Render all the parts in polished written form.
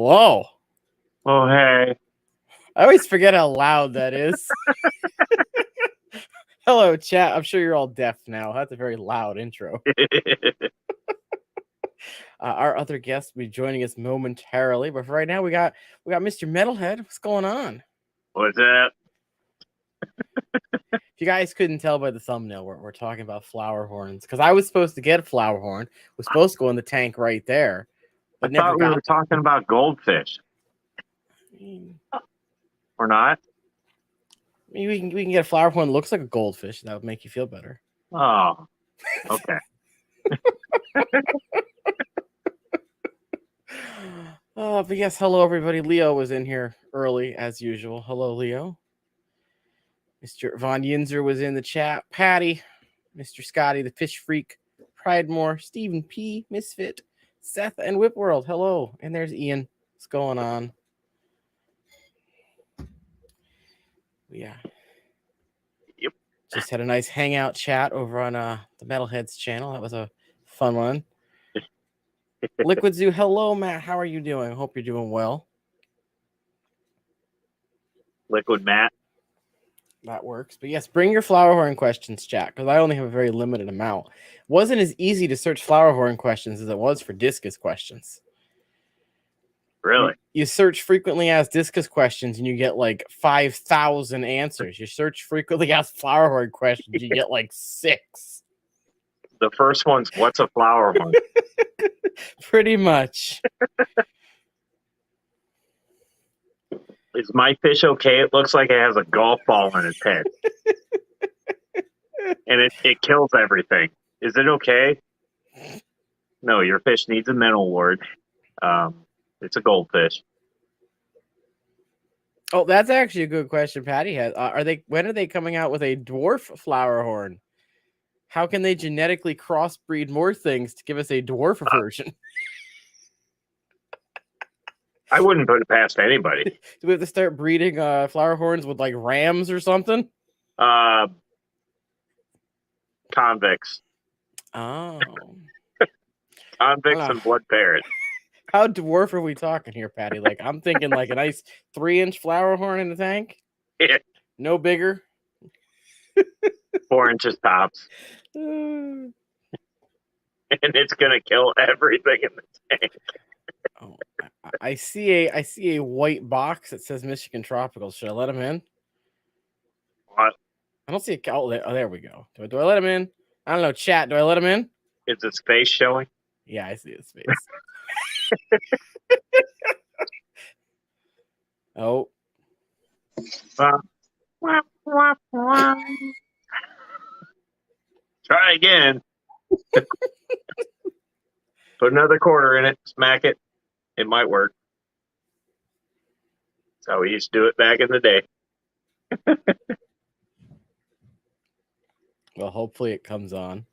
Hello. Oh, hey. I always forget how loud that is. Hello, chat. I'm sure you're all deaf now. That's a very loud intro. Our other guest will be joining us momentarily, but for right now, we got Mr. Metalhead. What's going on? What's that? If you guys couldn't tell by the thumbnail, we're talking about Flowerhorns because I was supposed to get a Flowerhorn. Was supposed to go in the tank right there, but I never thought we got. were talking about goldfish. Or not? We can get a Flowerhorn that looks like a goldfish. That would make you feel better. Oh, okay. But yes, hello everybody. Leo was in here early as usual. Hello, Leo. Mr. Von Yinzer was in the chat. Patty, Mr. Scotty, the Fish Freak, Pridemore, Stephen P, Misfit, Seth, and Whipworld. Hello. And there's Ian. What's going on? Yeah. Yep. Just had a nice hangout chat over on the Metalheads channel. That was a fun one. Liquid Zoo, hello, Matt. How are you doing? Hope you're doing well. Liquid Matt. That works. But yes, bring your Flowerhorn questions, chat, because I only have a very limited amount. It wasn't as easy to search Flowerhorn questions as it was for discus questions. Really? You search frequently asked discus questions and you get like 5,000 answers. You search frequently asked Flowerhorn questions, you get like 6. The first one's, what's a Flowerhorn? Pretty much. Is my fish okay? It looks like it has a golf ball in its head. And it kills everything. Is it okay? No, your fish needs a mental ward. It's a goldfish. Oh, that's actually a good question Patty has. When are they coming out with a dwarf Flowerhorn? How can they genetically crossbreed more things to give us a dwarf version? I wouldn't put it past anybody. Do we have to start breeding Flowerhorns with like rams or something? Convicts. Oh. Convicts and blood parrots. How dwarf are we talking here, Patty? Like, I'm thinking like a nice 3-inch Flowerhorn in the tank. Yeah. No bigger. 4 inches tops. And it's gonna kill everything in the tank. Oh, I see a white box that says Michigan Tropical. Should I let him in? What? I don't see a. Oh, there we go. Do I let him in? I don't know. Chat. Do I let him in? Is his face showing? Yeah, I see his face. Oh. Try again. Put another quarter in it. Smack it. It might work. That's how we used to do it back in the day. Well, hopefully it comes on.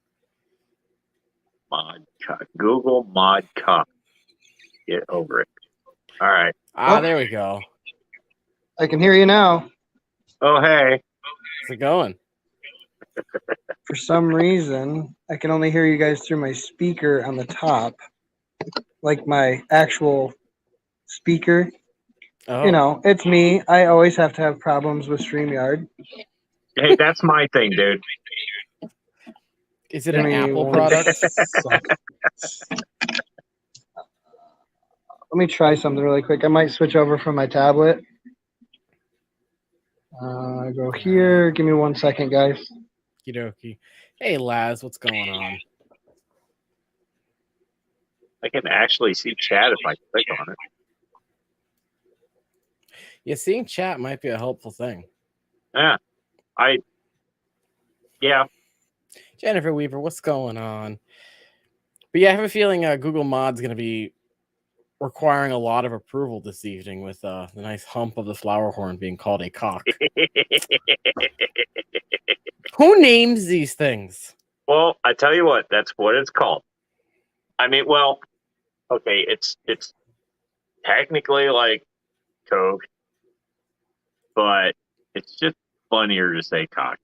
Mod Cup. Google Mod Cup. Get over it. All right. There we go. I can hear you now. Oh, hey. How's it going? For some reason, I can only hear you guys through my speaker on the top, like my actual speaker. Oh. You know, it's me. I always have to have problems with StreamYard. Hey, that's my thing, dude. Is it an Apple product? Let me try something really quick. I might switch over from my tablet. Go here. Give me 1 second, guys. Okie dokie. Hey, Laz, what's going on? I can actually see chat if I click on it. Yeah, seeing chat might be a helpful thing. Yeah. Jennifer Weaver, what's going on? But yeah, I have a feeling Google Mod's going to be requiring a lot of approval this evening with the nice hump of the Flowerhorn being called a cock. Who names these things? Well, I tell you what, that's what it's called. I mean, well, okay, it's technically like Coke, but it's just funnier to say cock.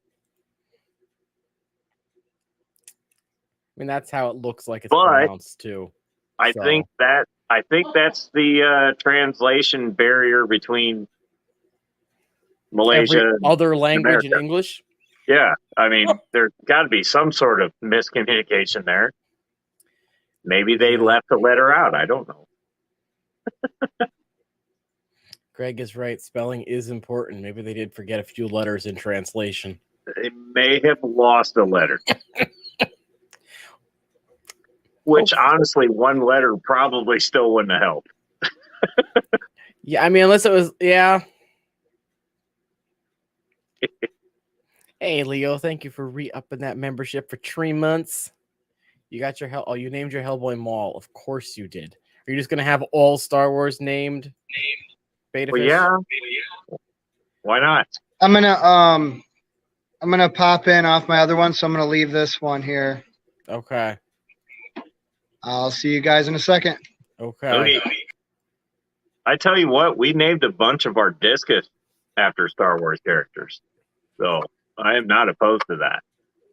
I mean, that's how it looks like it's pronounced too. I think that I think that's the translation barrier between Malaysia Every and other language in America. English. Yeah, I mean, there's got to be some sort of miscommunication there. Maybe they Yeah. left a letter out. I don't know. Greg is right. Spelling is important. Maybe they did forget a few letters in translation. They may have lost a letter. Which, honestly, one letter probably still wouldn't have helped. Yeah, I mean, unless it was, yeah. Hey, Leo, thank you for re-upping that membership for 3 months. You got your Hell. Oh, you named your Hellboy Maul. Of course you did. Are you just gonna have all Star Wars named beta Well, fish? yeah. Why not? I'm gonna pop in off my other one, so I'm gonna leave this one here. Okay. I'll see you guys in a second. Okay. I tell you what, we named a bunch of our discus after Star Wars characters. So I am not opposed to that.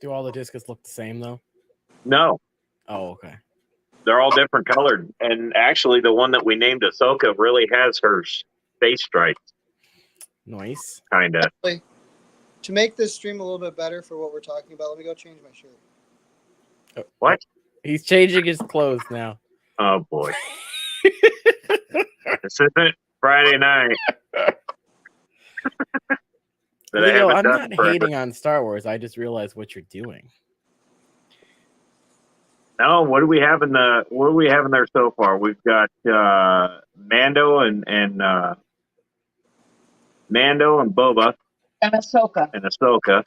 Do all the discus look the same though? No, Oh, okay. they're all different colored. And actually, the one that we named Ahsoka really has her face stripes, Nice. kind of. To make this stream a little bit better for what we're talking about, let me go change my shirt. Oh, What? He's changing his clothes now. Oh, boy. This isn't Friday night. Leo, I'm not hating on Star Wars. I just realized what you're doing. No, what do we have in there so far? We've got Mando and Boba And Ahsoka.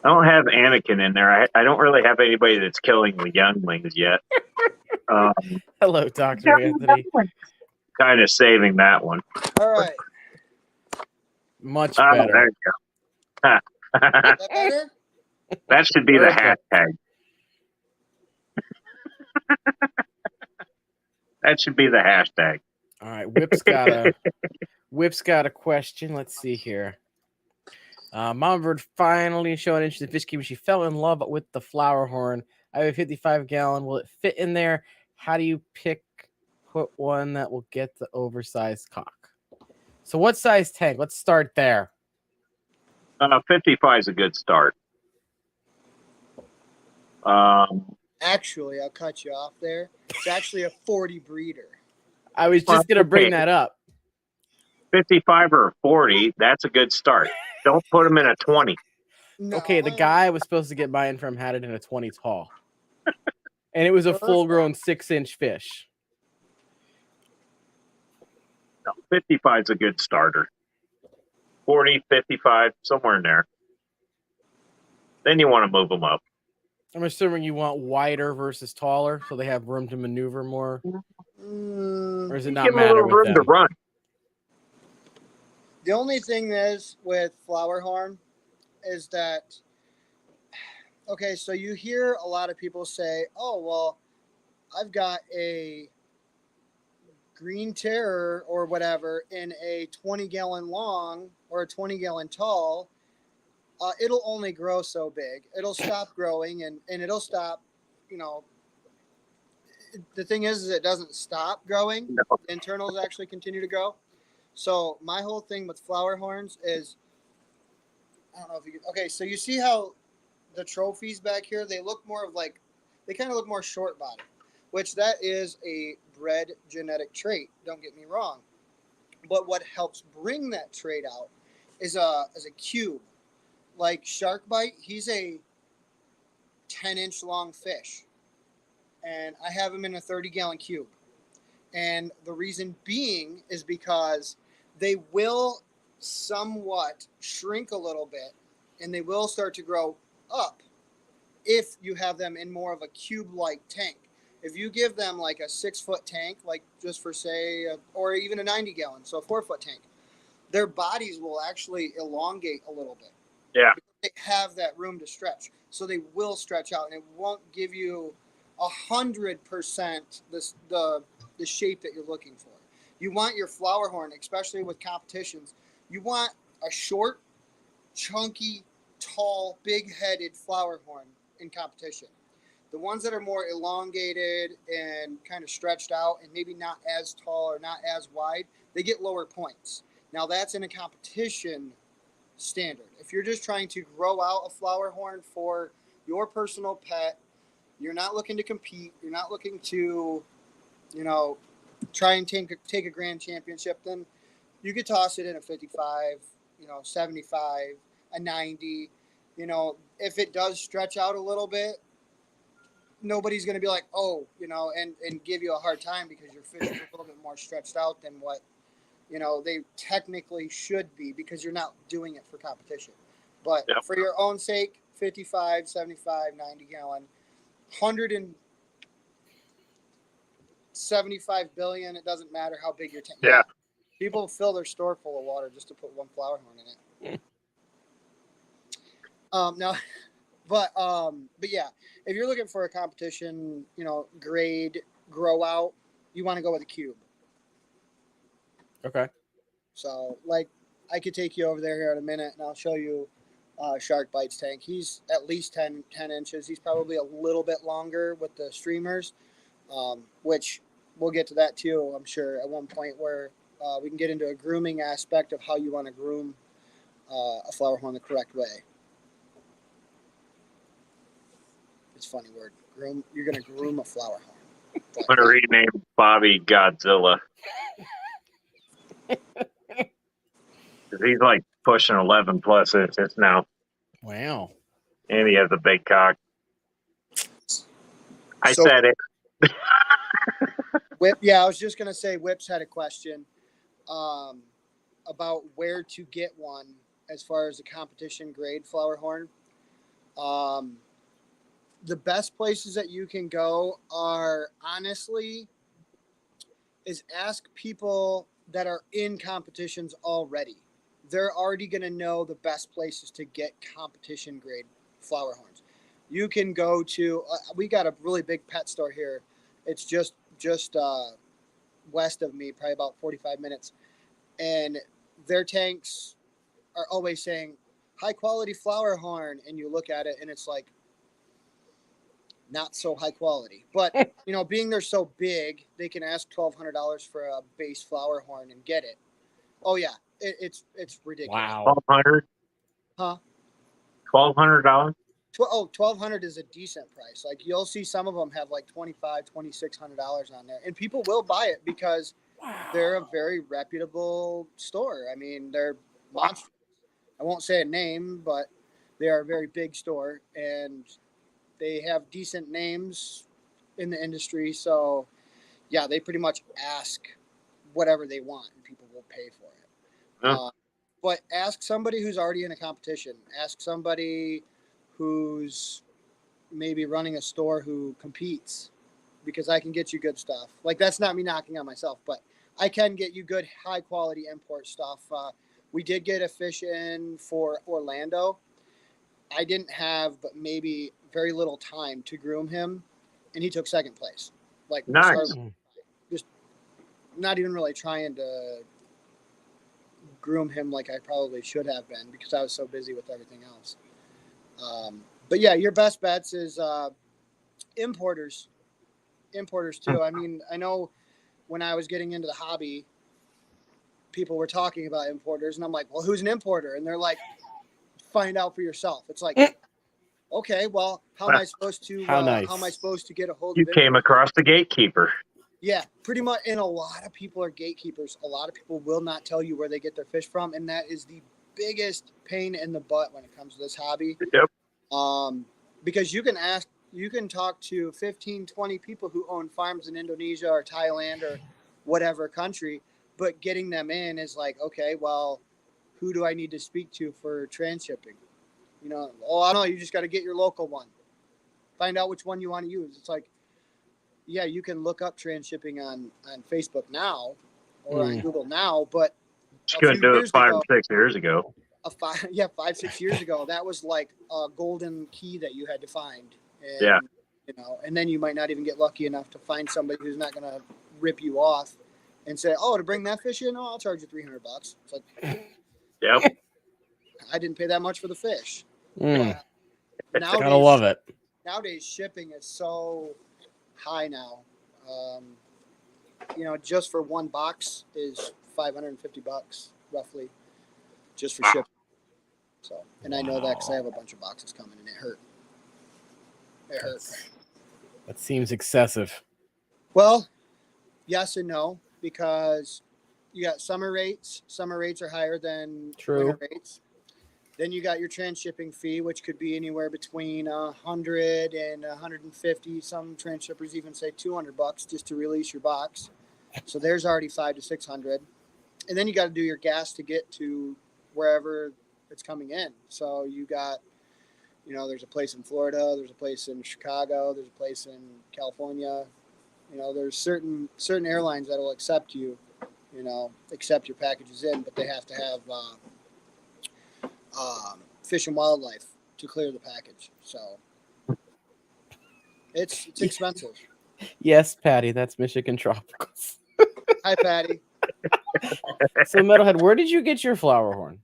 I don't have Anakin in there. I don't really have anybody that's killing the younglings yet. Hello, Dr. Anthony. Kind of saving that one. All right. Much Oh, better. there you go. Is that better? That should be the hashtag. That should be the hashtag. All right, Whip's got a question. Let's see here. Mom Bird finally showing interest in fish keeping. She fell in love with the Flowerhorn. I have a 55-gallon. Will it fit in there? How do you put one that will get the oversized cock? So what size tank? Let's start there. 55 is a good start. Actually, I'll cut you off there. It's actually a 40 breeder. I was just going to bring that up. 55 or a 40, that's a good start. Don't put them in a 20. No, Okay, the guy I was supposed to get mine from had it in a 20 tall. And it was a full-grown 6-inch fish. No, 55 is a good starter. 40, 55, somewhere in there. Then you want to move them up. I'm assuming you want wider versus taller, so they have room to maneuver more. Or does it not Give them a matter little with room them? to run. The only thing is with Flowerhorn is that, okay, so you hear a lot of people say, oh, well, I've got a green terror or whatever in a 20-gallon long or a 20-gallon tall. It'll only grow so big. It'll stop growing and it'll stop, the thing is it doesn't stop growing. No. The internals actually continue to grow. So my whole thing with Flowerhorns is, I don't know if you can, okay, so you see how the trophies back here, they look more of like, they kind of look more short body, which that is a bred genetic trait. Don't get me wrong. But what helps bring that trait out is a cube. Like Sharkbite, he's a 10-inch long fish. And I have him in a 30-gallon cube. And the reason being is because they will somewhat shrink a little bit and they will start to grow up if you have them in more of a cube-like tank. If you give them like a 6-foot tank, like just for say, or even a 90-gallon, so a 4-foot tank, their bodies will actually elongate a little bit. Yeah. They have that room to stretch. So they will stretch out and it won't give you 100% the shape that you're looking for. You want your Flowerhorn, especially with competitions, you want a short, chunky, tall, big-headed Flowerhorn in competition. The ones that are more elongated and kind of stretched out and maybe not as tall or not as wide, they get lower points. Now that's in a competition standard. If you're just trying to grow out a flower horn for your personal pet, you're not looking to compete, you're not looking to, try and take a grand championship, then you could toss it in a 55, 75, a 90. If it does stretch out a little bit, nobody's going to be like, oh, and give you a hard time because your fish are a little bit more stretched out than what, they technically should be, because you're not doing it for competition. But for your own sake, 55, 75, 90 gallon, 175 billion, it doesn't matter how big your tank. Yeah. People fill their store full of water just to put one flower horn in it. But yeah, if you're looking for a competition, grade, grow out, you want to go with a cube. Okay. So, like, I could take you over there here in a minute, and I'll show you Shark Bites tank. He's at least 10 inches. He's probably a little bit longer with the streamers, which we'll get to that too, I'm sure, at one point, where we can get into a grooming aspect of how you want to groom a flower horn the correct way. It's a funny word. Groom. You're going to groom a flower horn. I'm going to rename Bobby Godzilla. He's like pushing 11 plus inches now. Wow. And he has a big cock. I said it. Whip, yeah, I was just going to say Whips had a question about where to get one as far as the competition grade flower horn. The best places that you can go are, honestly, is ask people that are in competitions already. They're already going to know the best places to get competition grade flower horns. You can go to, we got a really big pet store here. It's just west of me, probably about 45 minutes. And their tanks are always saying high quality flower horn. And you look at it and it's like, not so high quality, but being they're so big, they can ask $1,200 for a base flower horn and get it. Oh yeah, it's ridiculous. Wow. 1,200. Huh? $1,200. $1,200 is a decent price. Like, you'll see some of them have like $2,500, $2,600 on there, and people will buy it because they're a very reputable store. I mean, they're monstrous. I won't say a name, but they are a very big store, and they have decent names in the industry. So, yeah, they pretty much ask whatever they want, and people will pay for it. Huh. But ask somebody who's already in a competition. Ask somebody who's maybe running a store who competes, because I can get you good stuff. Like, that's not me knocking on myself, but I can get you good, high-quality import stuff. We did get a fish in for Orlando. I didn't have but maybe very little time to groom him, and he took second place. Like, Nice. Just not even really trying to groom him like I probably should have been, because I was so busy with everything else. But yeah, your best bets is importers too. I mean, I know when I was getting into the hobby, people were talking about importers, and I'm like, well, who's an importer? And they're like, find out for yourself. It's like, okay, well, how am I supposed to How nice. how am I supposed to get a hold You of it? came across the gatekeeper. Yeah, pretty much. And a lot of people are gatekeepers. A lot of people will not tell you where they get their fish from, and that is the biggest pain in the butt when it comes to this hobby. Yep. Because you can talk to 15, 20 people who own farms in Indonesia or Thailand or whatever country, but getting them in is like, okay, well, who do I need to speak to for transshipping? I don't know. You just got to get your local one. Find out which one you want to use. It's like, yeah, you can look up transshipping on Facebook now or on Google now, but Just couldn't do it 5 or 6 years ago. 5-6 years ago, that was like a golden key that you had to find. And, Yeah. And then you might not even get lucky enough to find somebody who's not going to rip you off and say, oh, to bring that fish in, I'll charge you $300. It's like, Yep. I didn't pay that much for the fish. Gotta Nowadays, love it. nowadays shipping is so high now. Just for one box is $550 roughly, just for shipping. So, and I know that because I have a bunch of boxes coming, and it hurt. It hurt. That seems excessive. Well, yes and no, because you got summer rates. Summer rates are higher than winter rates. Then you got your transshipping fee, which could be anywhere between $100 and $150. Some transshippers even say $200 just to release your box. So there's already $500 to $600, and then you got to do your gas to get to wherever it's coming in. So you got, there's a place in Florida, there's a place in Chicago, there's a place in California. There's certain airlines that will accept you, accept your packages in, but they have to have Fish and Wildlife to clear the package. So it's expensive. Yes, Patty, that's Michigan Tropicals. Hi, Patty. So, Metalhead, where did you get your flower horn?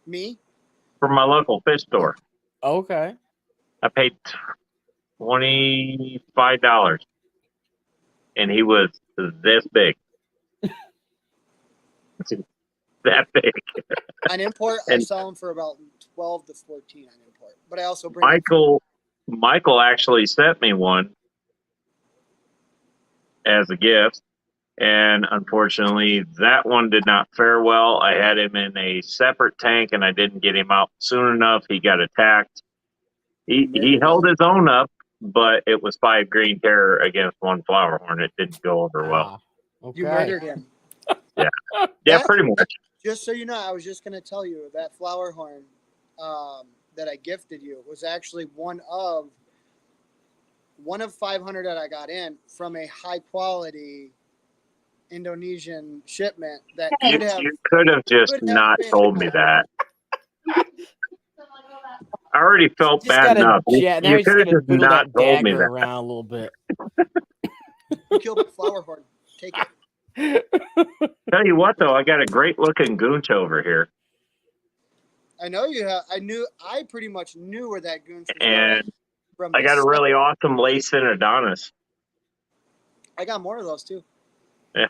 Me? From my local fish store. Okay. I paid $25, and he was this big. That big. On import, I sell them for about 12 to 14 on import. But I also bring Michael actually sent me one as a gift, and unfortunately, that one did not fare well. I had him in a separate tank, and I didn't get him out soon enough. He got attacked. He held his own up, but it was 5 green terror against 1 flower horn. It didn't go over well. Okay. You murdered him. Yeah, pretty much. Just so you know, I was just going to tell you that flower horn that I gifted you was actually one of 500 that I got in from a high quality Indonesian shipment that You could have just not told me that. I already felt bad enough. You could have just not told me that. Around a little bit. You killed the flower horn. Take it. Tell you what, though, I got a great looking goonch over here. I know you have. I pretty much knew where that goonch was and from. I got a really awesome lace fin Adonis. I got more of those too. Yeah.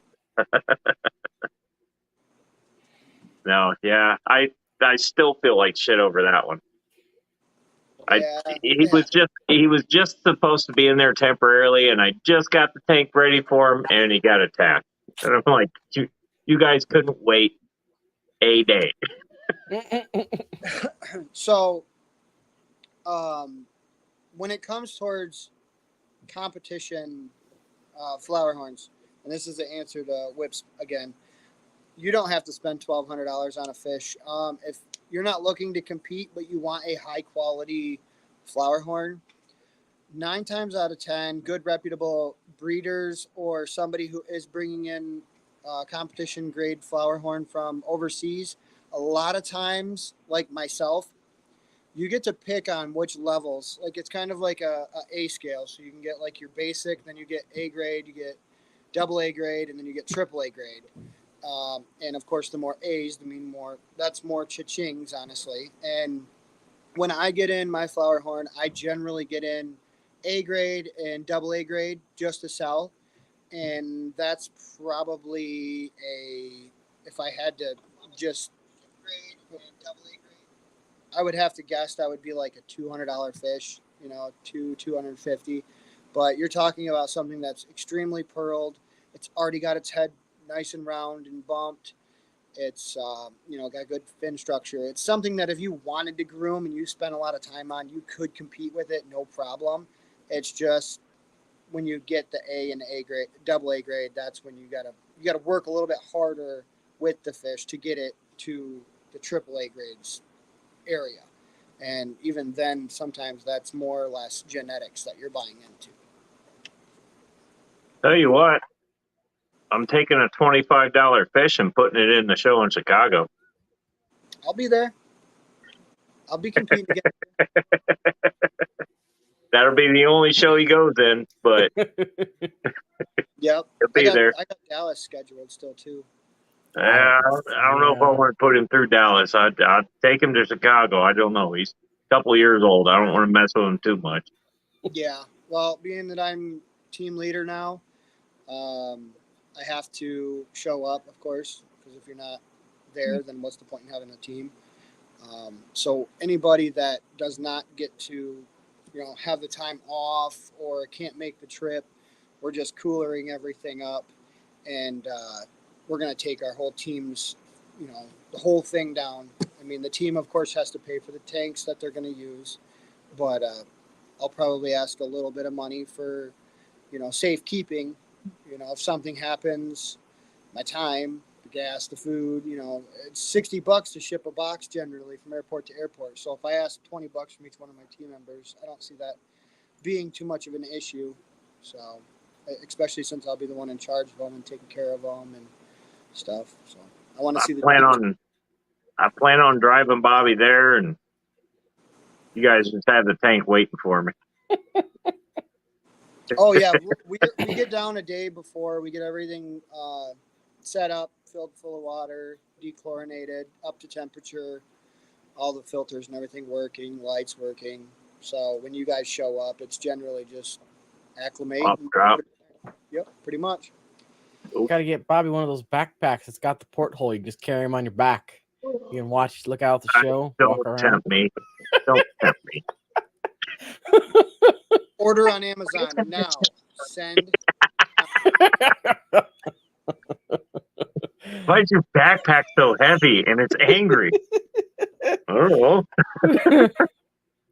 No, yeah, I still feel like shit over that one. He was just supposed to be in there temporarily, and I just got the tank ready for him, and he got attacked. And I'm like, you guys couldn't wait a day. So, when it comes towards competition flower horns, and this is the answer to Whips again, you don't have to spend $1,200 on a fish. If you're not looking to compete, but you want a high quality flower horn, 9 times out of 10, good reputable breeders or somebody who is bringing in competition grade flower horn from overseas, a lot of times, like myself, you get to pick on which levels. Like it's kind of like a scale. So you can get like your basic, then you get A grade, you get double A grade, and then you get triple A grade. And of course, the more A's, that's more cha-chings, honestly. And when I get in my flower horn, I generally get in A grade and double A grade just to sell. And that's probably if I had to just grade and double A grade, I would have to guess that would be like a $200 fish, $250. But you're talking about something that's extremely pearled. It's already got its head nice and round and bumped. It's got good fin structure. It's something that if you wanted to groom and you spent a lot of time on, you could compete with it, no problem. It's just when you get the A and the A grade, double A grade, that's when you gotta work a little bit harder with the fish to get it to the triple A grades area. And even then, sometimes that's more or less genetics that you're buying into. Tell you what, I'm taking a $25 fish and putting it in the show in Chicago. I'll be there. I'll be competing again. That'll be the only show he goes in, but yep. He'll be there. I got Dallas scheduled still too. I don't know if I want to put him through Dallas. I'd take him to Chicago. I don't know. He's a couple years old. I don't want to mess with him too much. Yeah. Well, being that I'm team leader now, I have to show up, of course, because if you're not there, then what's the point in having a team? So anybody that does not get to, have the time off or can't make the trip, we're just coolering everything up, and we're going to take our whole team's, the whole thing down. I mean, the team, of course, has to pay for the tanks that they're going to use, but I'll probably ask a little bit of money for, safekeeping. If something happens, my time, the gas, the food, it's $60 to ship a box generally from airport to airport. So if I ask $20 from each one of my team members, I don't see that being too much of an issue. So, especially since I'll be the one in charge of them and taking care of them and stuff. So I want to see I plan on driving Bobby there, and you guys just have the tank waiting for me. Oh yeah, we get down a day before. We get everything set up, filled full of water, dechlorinated, up to temperature, all the filters and everything working, lights working. So when you guys show up, it's generally just acclimate. Drop. Yep, pretty much. Got to get Bobby one of those backpacks that's got the porthole. You can just carry him on your back. You can look out the show, walk around. Don't tempt me. Order on Amazon now. Send. Why is your backpack so heavy and it's angry? I don't know.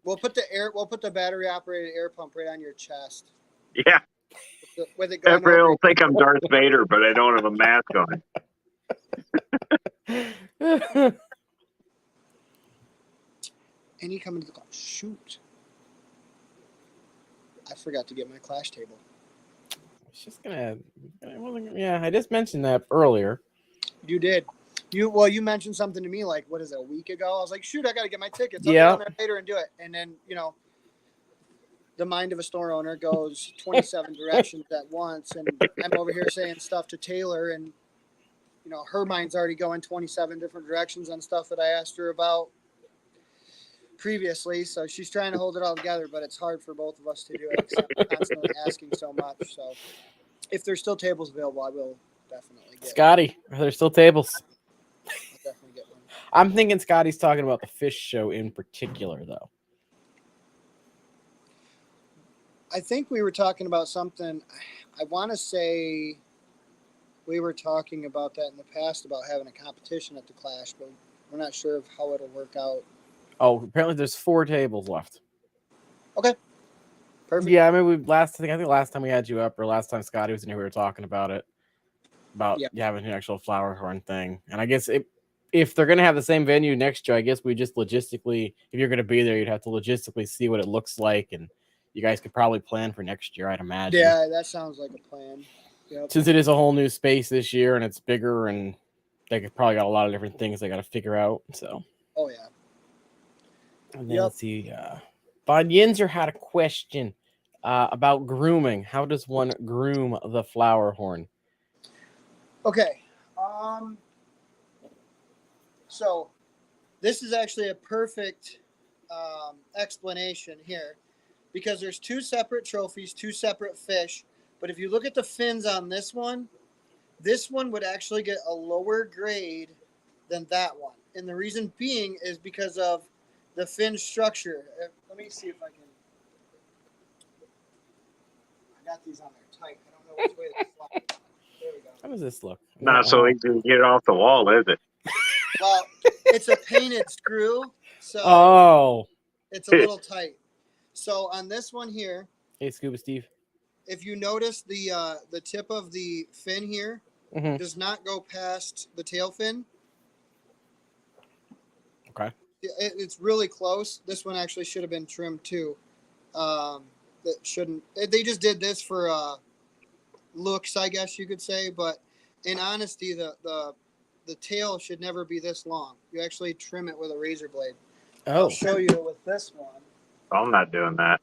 We'll put the battery operated air pump right on your chest. Yeah. With it going Everybody will think I'm Darth Vader, but I don't have a mask on. And you come into the class. Shoot. I forgot to get my clash table. I just mentioned that earlier. You did. You mentioned something to me like, what is it, a week ago? I was like, shoot, I got to get my tickets. I'll get on there later and do it. And then, the mind of a store owner goes 27 directions at once. And I'm over here saying stuff to Taylor, and, her mind's already going 27 different directions on stuff that I asked her about previously. So she's trying to hold it all together, but it's hard for both of us to do it because I'm constantly asking so much. So if there's still tables available, I will definitely get Scotty, are there still tables? I'll definitely get one. I'm thinking Scotty's talking about the fish show in particular, though. I think we were talking about something. I want to say we were talking about that in the past about having a competition at the Clash, but we're not sure of how it'll work out. Oh, apparently there's 4 tables left. Okay. Perfect. Yeah, I mean, I think last time we had you up, or last time Scotty was in here, we were talking about it. About having an actual Flowerhorn thing. And I guess if they're going to have the same venue next year, I guess we just logistically, if you're going to be there, you'd have to logistically see what it looks like. And you guys could probably plan for next year, I'd imagine. Yeah, that sounds like a plan. Yep. Since it is a whole new space this year and it's bigger, and they could probably got a lot of different things they got to figure out. So. Oh, yeah. And then let's see. Von Yinzer had a question about grooming. How does one groom the Flowerhorn? Okay. So this is actually a perfect explanation here, because there's 2 separate trophies, 2 separate fish. But if you look at the fins on this one would actually get a lower grade than that one. And the reason being is because of the fin structure. Let me see if I can. I got these on there tight. I don't know which way to slide. There we go. How does this look? Not so easy to get it off the wall, is it? Well, it's a painted screw, so it's a little tight. So on this one here, hey, Scuba Steve, if you notice the tip of the fin here does not go past the tail fin. Okay. It's really close. This one actually should have been trimmed too. That shouldn't. They just did this for looks, I guess you could say. But in honesty, the tail should never be this long. You actually trim it with a razor blade. Oh. I'll show you with this one. I'm not doing that.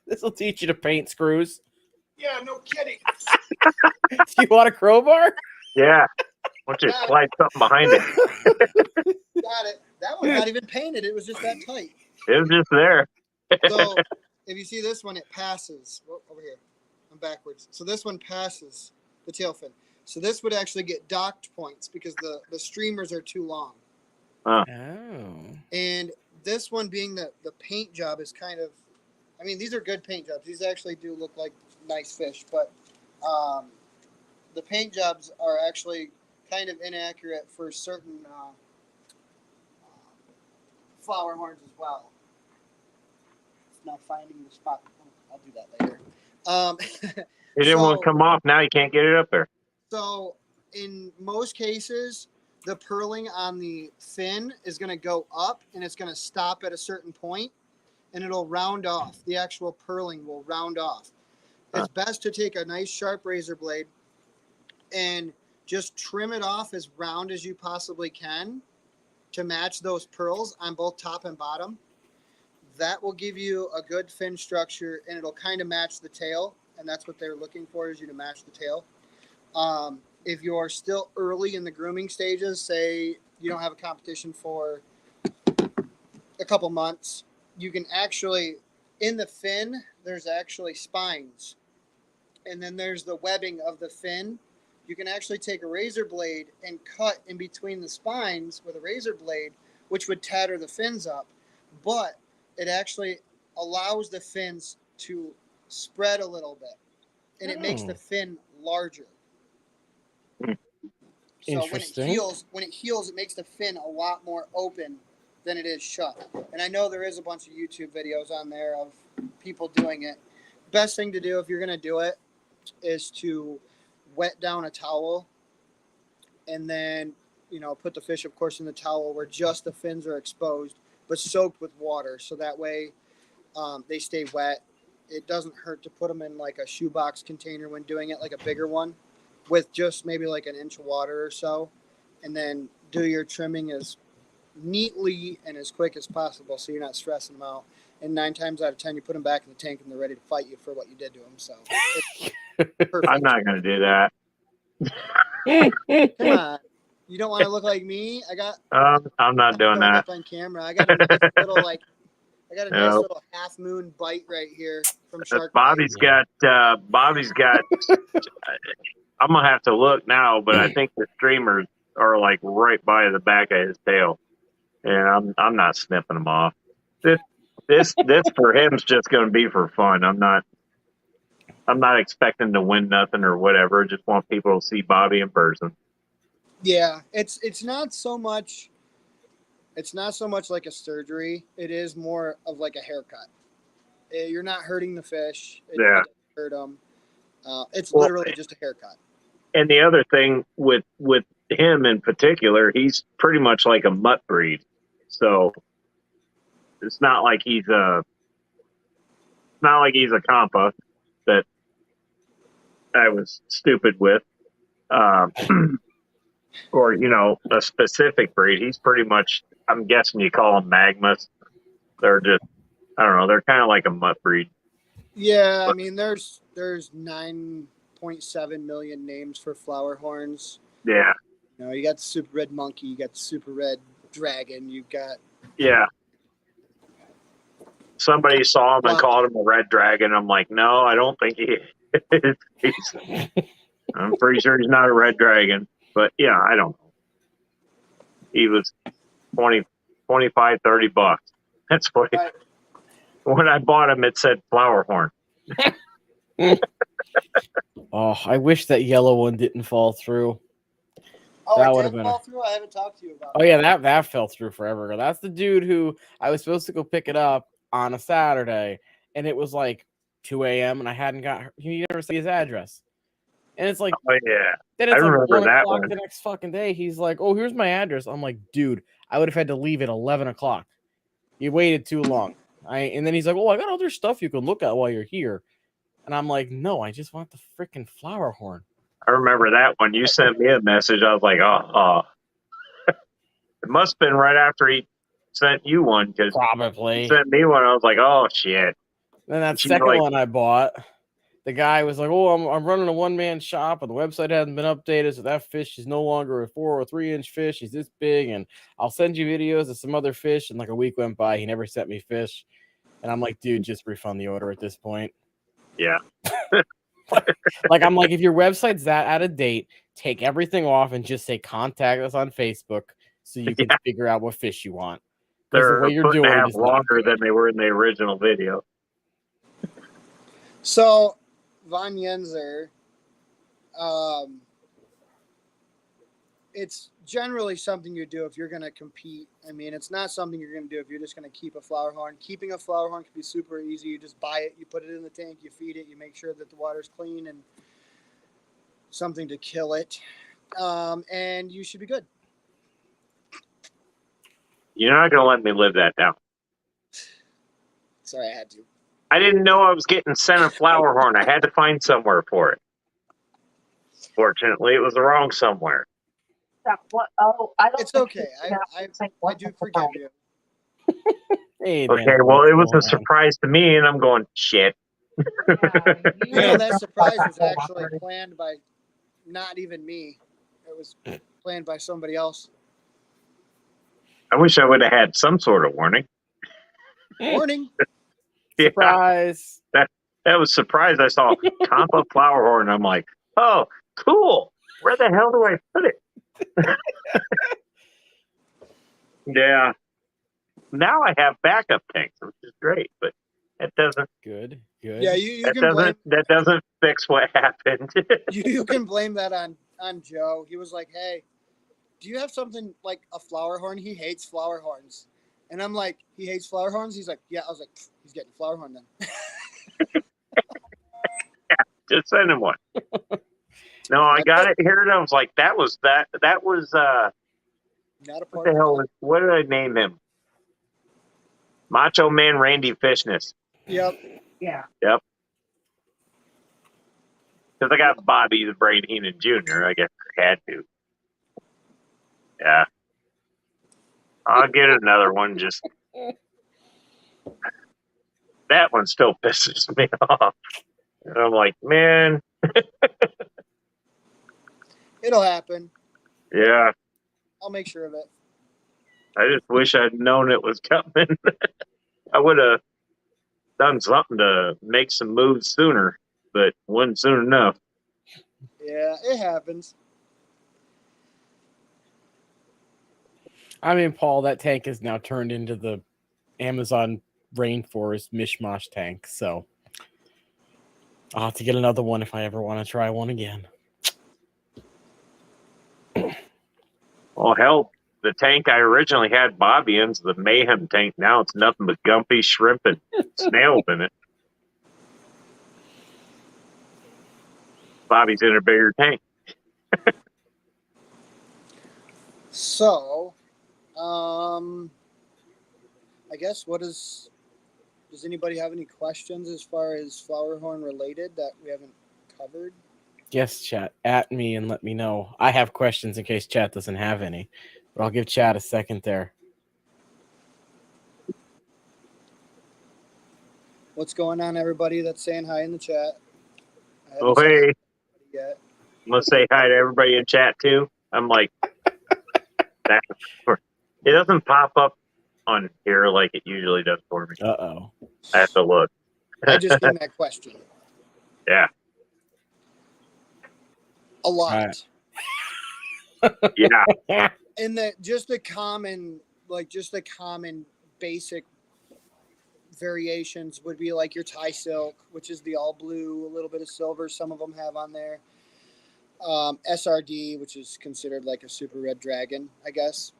This will teach you to paint screws. Yeah, no kidding. Do you want a crowbar? Yeah. Why don't you slide something behind it? Got it. That one's not even painted. It was just that tight. It was just there. So if you see this one, it passes. Whoa, over here. I'm backwards. So this one passes the tail fin. So this would actually get docked points because the streamers are too long. Oh. And this one being the paint job is kind of, I mean, these are good paint jobs. These actually do look like nice fish, but the paint jobs are actually kind of inaccurate for certain Flowerhorns as well. It's not finding the spot. I'll do that later. It didn't want to come off. Now you can't get it up there. So in most cases, the purling on the fin is going to go up and it's going to stop at a certain point and it'll round off. The actual purling will round off. It's best to take a nice sharp razor blade and just trim it off as round as you possibly can to match those pearls on both top and bottom. That will give you a good fin structure and it'll kind of match the tail. And that's what they're looking for, is you to match the tail. If you're still early in the grooming stages, say you don't have a competition for a couple months, you can actually, in the fin, there's actually spines. And then there's the webbing of the fin. You can actually take a razor blade and cut in between the spines with a razor blade, which would tatter the fins up. But it actually allows the fins to spread a little bit. And it makes the fin larger. So when it heals, it makes the fin a lot more open than it is shut. And I know there is a bunch of YouTube videos on there of people doing it. Best thing to do if you're going to do it is to wet down a towel and then, you know, put the fish, of course, in the towel where just the fins are exposed, but soaked with water. So that way they stay wet. It doesn't hurt to put them in like a shoebox container when doing it, like a bigger one, with just maybe like an inch of water or so, and then do your trimming as neatly and as quick as possible so you're not stressing them out. And 9 times out of 10, you put them back in the tank and they're ready to fight you for what you did to them. So it's perfect. I'm not going to do that. Come on. You don't want to look like me? I'm not doing that. On camera. I got a nice little nice little half moon bite right here from Shark. Bobby's got. I'm gonna have to look now, but I think the streamers are like right by the back of his tail, and I'm not snipping them off. This for him's just gonna be for fun. I'm not expecting to win nothing or whatever. Just want people to see Bobby in person. Yeah, it's not so much. It's not so much like a surgery. It is more of like a haircut. You're not hurting the fish. It doesn't hurt them. It's literally just a haircut. And the other thing with him in particular, he's pretty much like a mutt breed. So it's not like he's a Compa that I was stupid with. Or, you know, a specific breed. He's pretty much, I'm guessing you call them magmas. They're just, I don't know, they're kind of like a mutt breed. Yeah, I mean, there's 9.7 million names for Flowerhorns. Yeah. You know, you got the super red monkey, you got the super red dragon, you've got... Yeah. Somebody saw him and called him a red dragon. I'm like, no, I don't think he is. I'm pretty sure he's not a red dragon. But, yeah, I don't know. He was 20, 25, $30. That's what right. When I bought him, it said Flowerhorn. Oh, I wish that yellow one didn't fall through. Oh, that would have been fall through? I haven't talked to you about it. Oh, yeah, that fell through forever ago. That's the dude who I was supposed to go pick it up on a Saturday, and it was like 2 a.m., and I hadn't got – he never said his address. And it's like, oh, yeah. Then it's I like remember 1 that o'clock one. The next fucking day. He's like, oh, here's my address. I'm like, dude, I would have had to leave at 11 o'clock. You waited too long. And then he's like, oh, I got other stuff you can look at while you're here. And I'm like, no, I just want the freaking Flowerhorn. I remember that one. You sent me a message. I was like, oh. It must have been right after he sent you one. Cause probably. He sent me one. I was like, oh, shit. Then that second one I bought, the guy was like, oh, I'm running a one-man shop, and the website hasn't been updated, so that fish is no longer a 4 or 3-inch fish. He's this big, and I'll send you videos of some other fish. And like a week went by, he never sent me fish. And I'm like, dude, just refund the order at this point. Yeah. Like, I'm like, if your website's that out of date, take everything off and just say contact us on Facebook so you can figure out what fish you want. Because the They're way a you're foot and doing a it half is not longer good. than they were in the original video. So, Von Yenzer, it's generally something you do if you're going to compete. I mean, it's not something you're going to do if you're just going to keep a flower horn. Keeping a flower horn can be super easy. You just buy it, you put it in the tank, you feed it, you make sure that the water's clean and something to kill it. And you should be good. You're not going to let me live that down. Sorry, I had to. I didn't know I was getting sent a flower horn. I had to find somewhere for it. Fortunately, it was the wrong somewhere. It's okay. I do forgive you. Hey, Okay, man, well, what's it was going a on? surprise to me, and I'm going, shit. You know, that surprise was actually planned by not even me. It was planned by somebody else. I wish I would have had some sort of warning. Warning. Yeah, Surprise. that was surprised. I saw Compa flower horn. I'm like, oh, cool. Where the hell do I put it? Yeah. Now I have backup tanks, which is great, but that doesn't Good. Yeah, you can blame that doesn't fix what happened. you can blame that on Joe. He was like, "Hey, do you have something like a flower horn? He hates flower horns." And I'm like, "He hates flower horns?" He's like, "Yeah." I was like, "He's getting a flower horn then." Just send him one. No, I got it here, and I was like, that was not a what part the of hell? What did I name him? Macho Man Randy Fishness. Yep. Yep. Because I got Bobby the Brain Heenan Jr. I guess I had to. Yeah. I'll get another one. Just that one still pisses me off. And I'm like, man. It'll happen. Yeah. I'll make sure of it. I just wish I'd known it was coming. I would have done something to make some moves sooner, but wasn't soon enough. Yeah, it happens. I mean, Paul, that tank is now turned into the Amazon rainforest mishmash tank, so I'll have to get another one if I ever want to try one again. Well, hell, the tank I originally had Bobby in's the Mayhem tank. Now it's nothing but gumpy, shrimp, and snails in it. Bobby's in a bigger tank. So, I guess does anybody have any questions as far as flower horn related that we haven't covered? Yes, chat, at me and let me know. I have questions in case chat doesn't have any, but I'll give chat a second there. What's going on, everybody that's saying hi in the chat? Oh, hey. Yet. I'm going to say hi to everybody in chat, too. I'm like, it doesn't pop up on here like it usually does for me. Uh-oh. I have to look. I just seen that question. Yeah. A lot. Yeah. And just the common basic variations would be like your Thai silk, which is the all blue, a little bit of silver. Some of them have on there. SRD, which is considered like a super red dragon, I guess.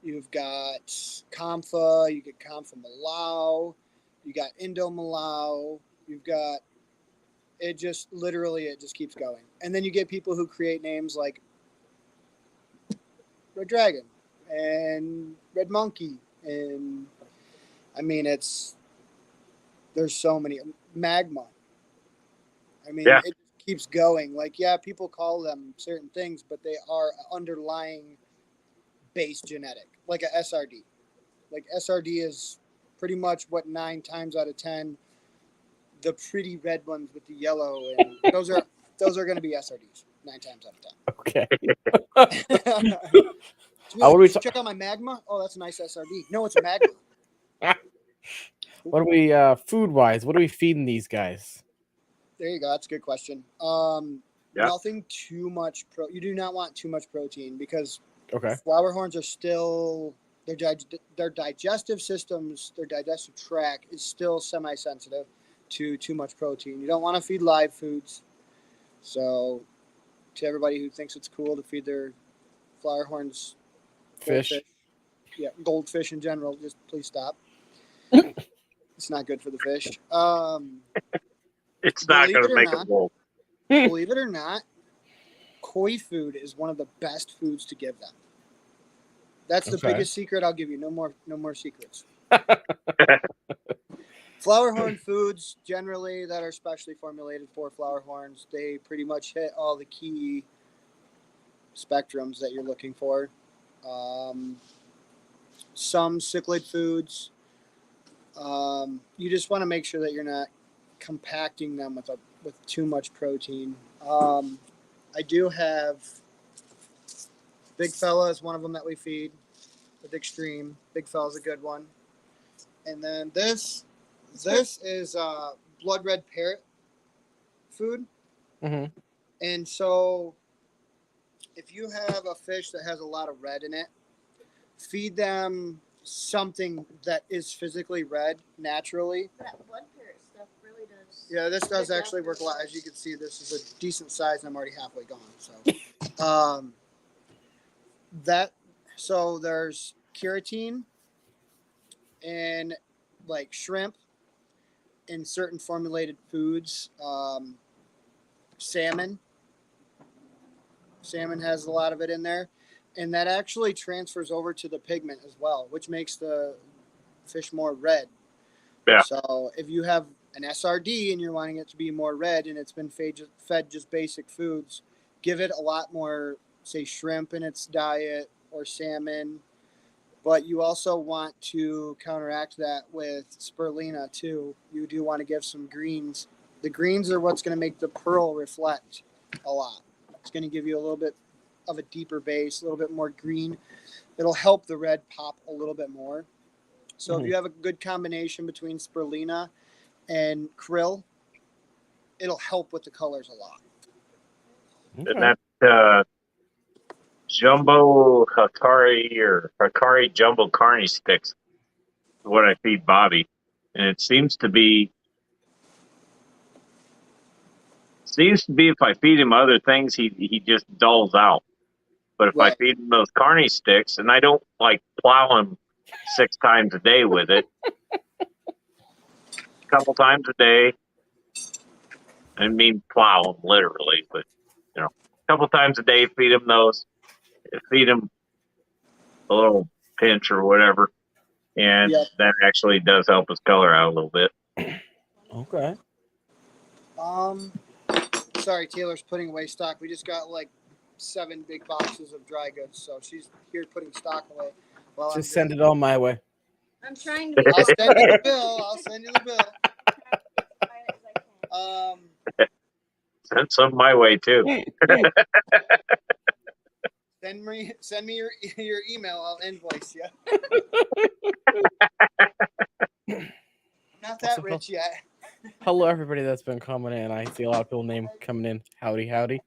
You've got Compa, you get Compa Malau, you got Indo Malau, you've got it just keeps going. And then you get people who create names like Red Dragon and Red Monkey. And I mean, there's so many. Magma. I mean, It keeps going. Like, yeah, people call them certain things, but they are underlying base genetic, like a SRD. Like SRD is pretty much what 9 times out of 10, the pretty red ones with the yellow, and those are going to be SRDs 9 times out of 10. Okay. Check out my magma. Oh, that's a nice SRD. No, it's magma. What are we food wise? What are we feeding these guys? There you go. That's a good question. Yeah. Nothing too much. You do not want too much protein because Okay. Flowerhorns are still their digestive systems, their digestive tract is still semi-sensitive to too much protein. You don't want to feed live foods. So, to everybody who thinks it's cool to feed their Flowerhorns Fish. goldfish, yeah, goldfish in general, just please stop. It's not good for the fish. It's not Believe going it to or make not, it wolf. believe it or not, koi food is one of the best foods to give them. That's the Okay. biggest secret I'll give you. No more secrets. Flowerhorn foods generally that are specially formulated for Flowerhorns, they pretty much hit all the key spectrums that you're looking for. Some cichlid foods, you just want to make sure that you're not compacting them with too much protein. I do have Big Fella is one of them that we feed with Extreme. Big Fella's a good one. And then this is blood red parrot food. Mm-hmm. And so if you have a fish that has a lot of red in it, feed them something that is physically red naturally. That blood parrot stuff really does. Yeah, this does actually work a lot. As you can see, this is a decent size, and I'm already halfway gone. So, so there's keratin in like shrimp in certain formulated foods. Salmon has a lot of it in there, and that actually transfers over to the pigment as well, which makes the fish more red. Yeah. So if you have an SRD and you're wanting it to be more red and it's been fed just basic foods, give it a lot more, say, shrimp in its diet or salmon. But you also want to counteract that with spirulina too. You do want to give some greens. The greens are what's going to make the pearl reflect a lot. It's going to give you a little bit of a deeper base, a little bit more green. It'll help the red pop a little bit more. So if you have a good combination between spirulina and krill, it'll help with the colors a lot. Okay. And that jumbo Hikari jumbo carny sticks is what I feed Bobby. And it seems to be if I feed him other things, he just dulls out. But if I feed him those carny sticks, and I don't like plow him 6 times a day with it, a couple times a day. I mean plow him literally, but a couple times a day, feed him those. Feed him a little pinch or whatever, and that actually does help his color out a little bit. Okay. Sorry, Taylor's putting away stock. We just got like 7 big boxes of dry goods, so she's here putting stock away. Well, just send it all my way. I'm trying to. I'll send you the bill. I'll send you the bill. Send some my way too. Send me your email. I'll invoice you. I'm not that rich yet. Hello, everybody that's been coming in. I see a lot of people coming in. Howdy, howdy.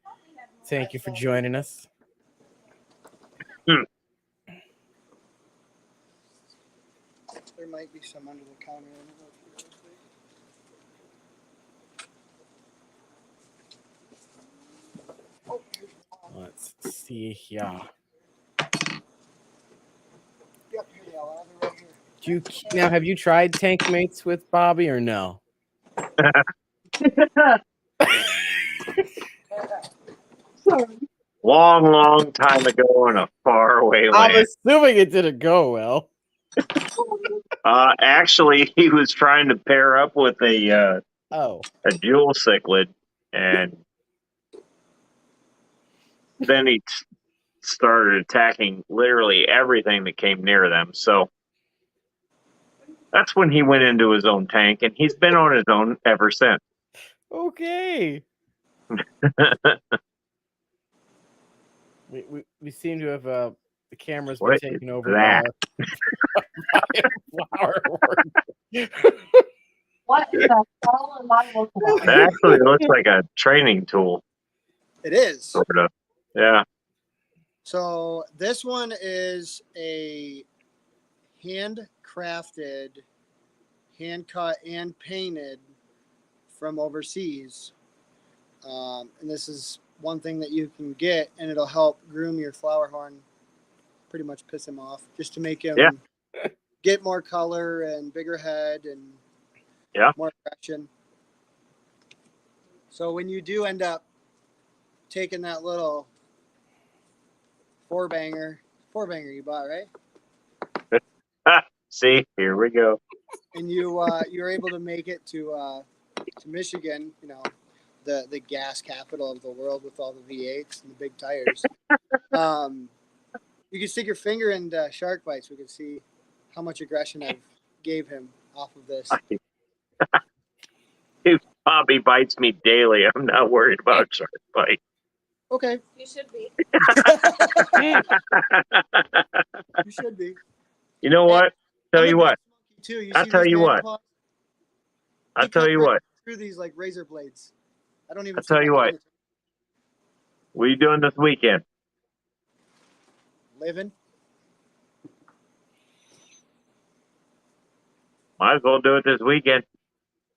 Thank you for joining us. There might be some under the counter. Let's see here. Yep, here they are. They're right here. Now, have you tried tank mates with Bobby or no? Long time ago in a faraway land. I'm assuming it didn't go well. Actually, he was trying to pair up with a jewel cichlid, and then he started attacking literally everything that came near them. So that's when he went into his own tank, and he's been on his own ever since. Okay. we seem to have the cameras been taken over by Flowerhorns. What in the hell am I looking It at? actually looks like a training tool, It is. sort of. Yeah. So this one is a handcrafted, hand cut, and painted from overseas. And this is one thing that you can get, and it'll help groom your flower horn. Pretty much piss him off, just to make him get more color and bigger head and more aggression. So when you do end up taking that little four banger you bought, right? See, here we go. And you're able to make it to Michigan, the gas capital of the world with all the V8s and the big tires. You can stick your finger in shark bites. We can see how much aggression I gave him off of this. If Bobby bites me daily, I'm not worried about shark bite. Okay. You should be. You should be. You know what? Tell I'm you a what. monkey too. You I'll see tell these you man what. claws? I'll They tell cut you right what. through these like razor blades. I don't even. I'll tell you what. What are you doing this weekend? Living. Might as well do it this weekend.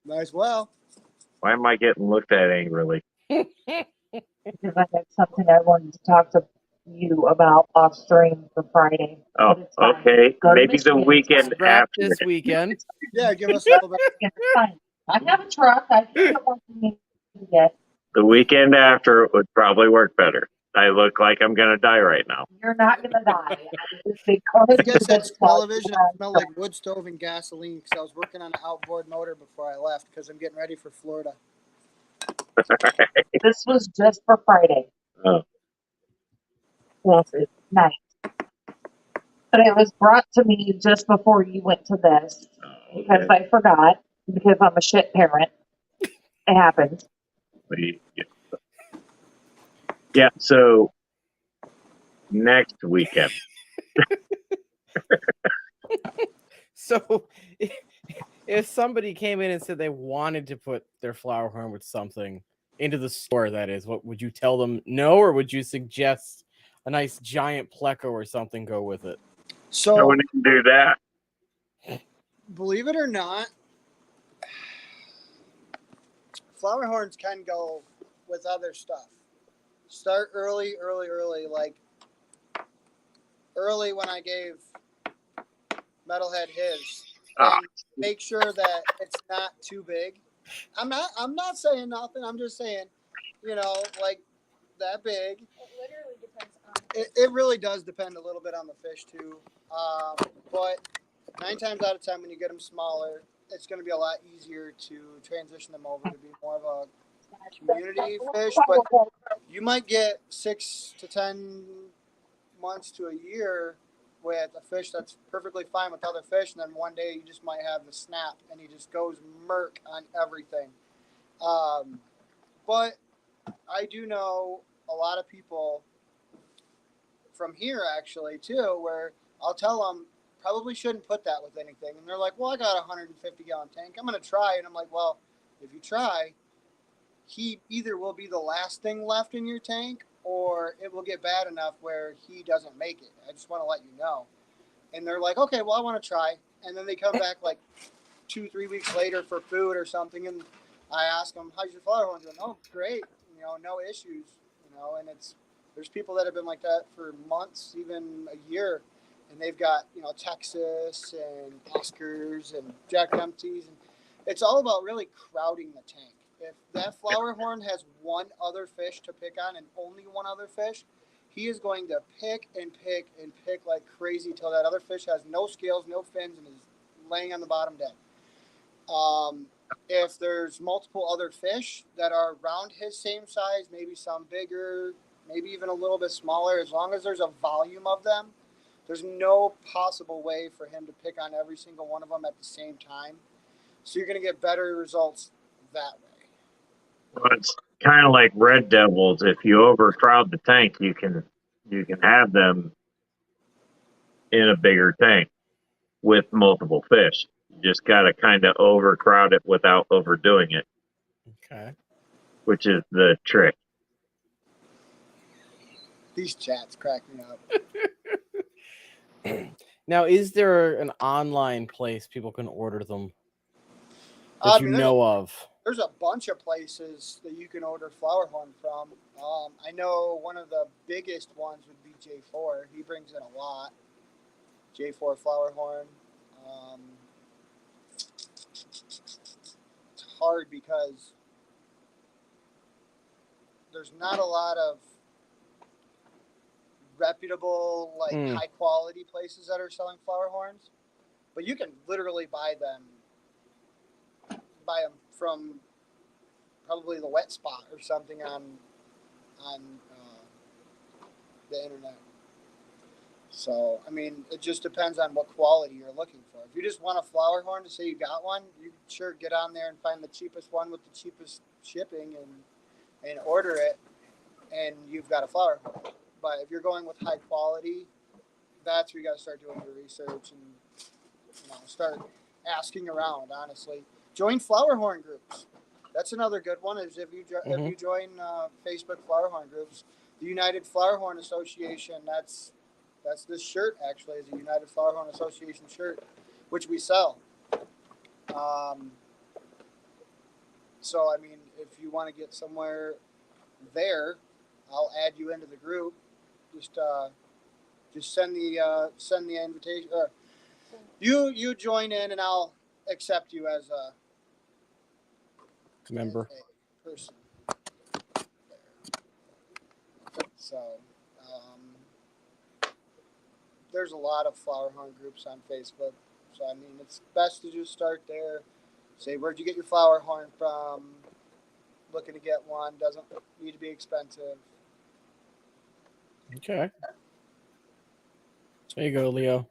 Might as well. Why am I getting looked at angrily? Because I had something I wanted to talk to you about off stream for Friday. Oh, But it's fine. okay. Go to Maybe the Michigan, it's weekend fine. Wrap after. this weekend. Yeah, give us a little bit. It's fine. I have a truck. I can get one from you to get. The weekend after would probably work better. I look like I'm going to die right now. You're not gonna die. I just big cars You guys to had this television. truck. It smelled like wood stove and gasoline because I was working on an outboard motor before I left because I'm getting ready for Florida. This was just for Friday. Oh. Yes, it's nice. But it was brought to me just before you went to this because I forgot because I'm a shit parent. It happens. Yeah, so next weekend. So if somebody came in and said they wanted to put their flower horn with something into the store, that is, what would you tell them? No, or would you suggest a nice giant pleco or something go with it? I So, wouldn't even do that. believe it or not, flower horns can go with other stuff. Start early, like early when I gave Metalhead his. And make sure that it's not too big. I'm not saying nothing. I'm just saying, like that big. It literally depends on. It really does depend a little bit on the fish too. But 9 times out of 10, when you get them smaller, it's going to be a lot easier to transition them over to be more of a community fish. But you might get 6 to 10 months to a year with a fish that's perfectly fine with other fish, and then one day you just might have the snap and he just goes murk on everything. But I do know a lot of people from here actually too, where I'll tell them probably shouldn't put that with anything, and they're like, well, I got a 150-gallon tank, I'm gonna try. And I'm like, well, if you try, he either will be the last thing left in your tank, or it will get bad enough where he doesn't make it. I just want to let you know. And they're like, okay, well, I want to try. And then they come back like 2-3 weeks later for food or something, and I ask them, how's your flower horn doing? Oh, great, no issues, and there's people that have been like that for months, even a year, and they've got, Texas and Oscars and Jack Dempsey's, and it's all about really crowding the tank. If that flower horn has one other fish to pick on and only one other fish, he is going to pick and pick and pick like crazy till that other fish has no scales, no fins, and is laying on the bottom dead. If there's multiple other fish that are around his same size, maybe some bigger, maybe even a little bit smaller, as long as there's a volume of them, there's no possible way for him to pick on every single one of them at the same time. So you're going to get better results that way. Well, it's kind of like red devils. If you overcrowd the tank, you can have them in a bigger tank with multiple fish. You just got to kind of overcrowd it without overdoing it, Okay. which is the trick. These chats crack me up. Now, is there an online place people can order them that I you mean, know of? There's a bunch of places that you can order Flowerhorn from. I know one of the biggest ones would be J4. He brings in a lot. J4 Flowerhorn. It's hard because there's not a lot of reputable, like high quality places that are selling Flowerhorns, but you can literally buy them from probably the Wet Spot or something on the internet. So, I mean, it just depends on what quality you're looking for. If you just want a Flowerhorn to say you got one, you sure get on there and find the cheapest one with the cheapest shipping and order it, and you've got a Flowerhorn. But if you're going with high quality, that's where you got to start doing your research and start asking around. Honestly, join Flowerhorn groups. That's another good one. Is if you join Facebook Flowerhorn groups, the United Flowerhorn Association. That's this shirt actually is a United Flowerhorn Association shirt, which we sell. So I mean, if you want to get somewhere there, I'll add you into the group. Just send the invitation. You join in, and I'll accept you as a Member. as a person. So there's a lot of Flowerhorn groups on Facebook. So I mean, it's best to just start there. Say, where'd you get your Flowerhorn from? Looking to get one. Doesn't need to be expensive. Okay. There you go, Leo.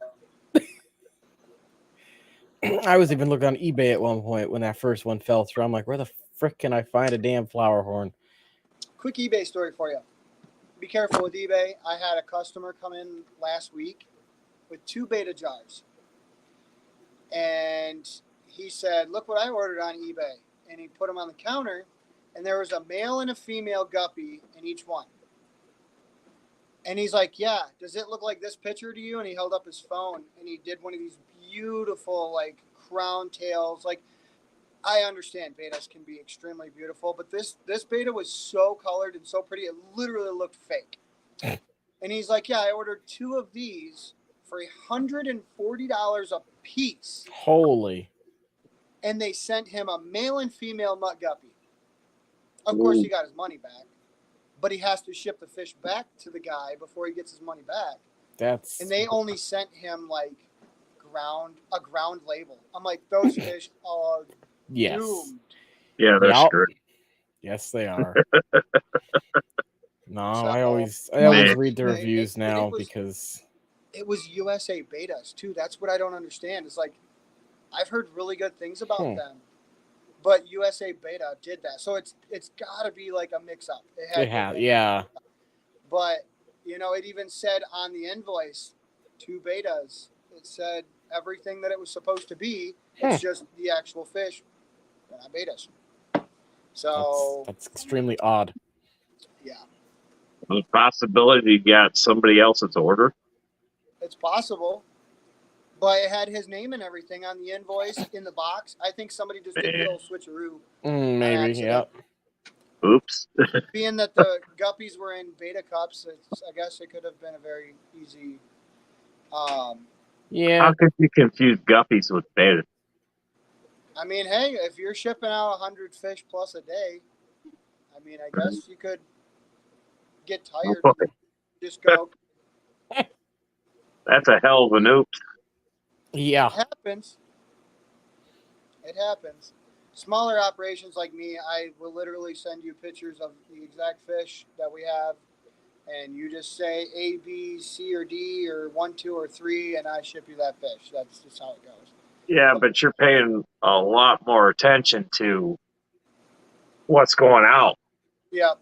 I was even looking on eBay at one point when that first one fell through. I'm like, where the frick can I find a damn Flowerhorn? Quick eBay story for you. Be careful with eBay. I had a customer come in last week with 2 betta jars. And he said, look what I ordered on eBay. And he put them on the counter, and there was a male and a female guppy in each one. And he's like, yeah, does it look like this picture to you? And he held up his phone, and he did one of these beautiful, like, crown tails. Like, I understand bettas can be extremely beautiful, but this betta was so colored and so pretty, it literally looked fake. And he's like, yeah, I ordered 2 of these for $140 a piece. Holy. And they sent him a male and female mutt guppy. Of course, he got his money back, but he has to ship the fish back to the guy before he gets his money back. And they only sent him like a ground label. I'm like, those fish are doomed. Yeah, they're screwed. Yes, they are. No, So, I always Man. read the reviews now because it was USA bettas too. That's what I don't understand. It's like I've heard really good things about them, but USA Betta did that, so it's got to be like a mix-up. It had, yeah. But it even said on the invoice 2 bettas. It said everything that it was supposed to be. It's just the actual fish, they're not bettas. So that's extremely odd. Yeah. The possibility you got somebody else's order. It's possible. But it had his name and everything on the invoice in the box. I think somebody just did the old switcheroo. Maybe, yeah. Oops. Being that the guppies were in betta cups, I guess it could have been a very easy. Yeah. How could you confuse guppies with bettas? I mean, hey, if you're shipping out 100 fish plus a day, I mean, I guess you could get tired and just go. That's a hell of an oops. Yeah. It happens. Smaller operations like me, I will literally send you pictures of the exact fish that we have, and you just say A, B, C, or D, or 1, 2, or 3, and I ship you that fish. That's just how it goes. Yeah, but you're paying a lot more attention to what's going out. Yep.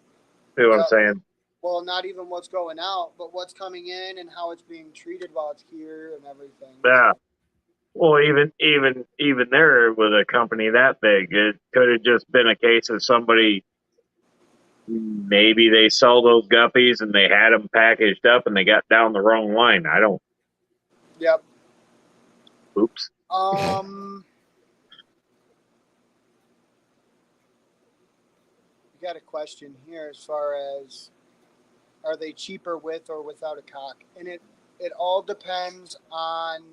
See what I'm saying? Well, not even what's going out, but what's coming in and how it's being treated while it's here and everything. Yeah. Well, even there with a company that big, it could have just been a case of somebody. Maybe they sell those guppies and they had them packaged up and they got down the wrong line. I don't. Yep. Oops. We got a question here as far as are they cheaper with or without a cock? And it all depends on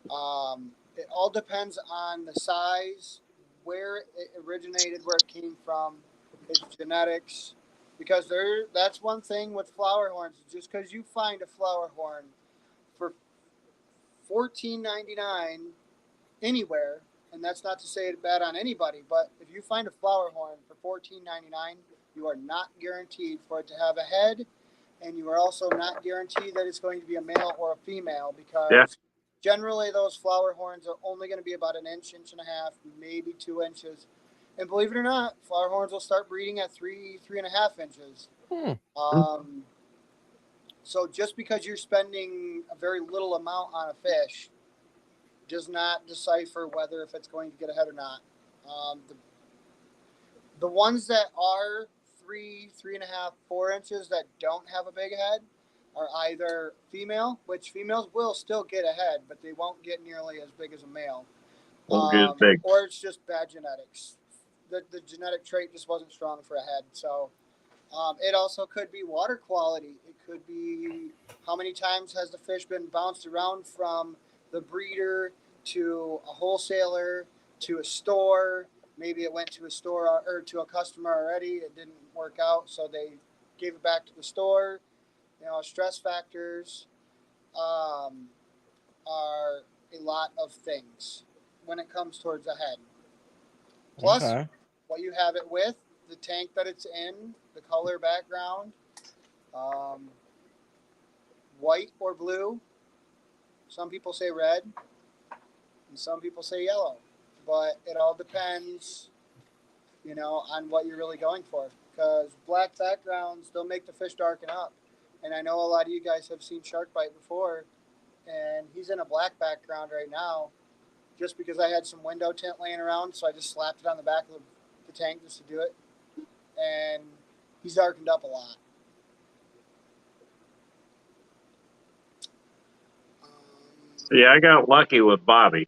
the size, where it originated, where it came from, its genetics. Because that's one thing with flower horns. Just because you find a flower horn for $14.99 anywhere, and that's not to say it bad on anybody, but if you find a flower horn for $14.99, you are not guaranteed for it to have a head, and you are also not guaranteed that it's going to be a male or a female, because generally those flower horns are only going to be about an inch, inch and a half, maybe 2 inches. And believe it or not, flower horns will start breeding at 3.5 inches. So just because you're spending a very little amount on a fish does not decipher whether if it's going to get a head or not. The ones that are 3.5, 4 inches that don't have a big head are either female, which females will still get a head, but they won't get nearly as big as a male. Won't get as big. Or it's just bad genetics. The genetic trait just wasn't strong for a head. So it also could be water quality. It could be how many times has the fish been bounced around from the breeder to a wholesaler to a store. Maybe it went to a store or to a customer already. It didn't work out, so they gave it back to the store. Stress factors are a lot of things when it comes towards a head. Plus, what you have it with, the tank that it's in, the color background, white or blue. Some people say red, and some people say yellow. But it all depends, on what you're really going for. Because black backgrounds, they'll make the fish darken up. And I know a lot of you guys have seen shark bite before, and he's in a black background right now just because I had some window tint laying around, so I just slapped it on the back of the tank just to do it. And he's darkened up a lot. See, I got lucky with Bobby.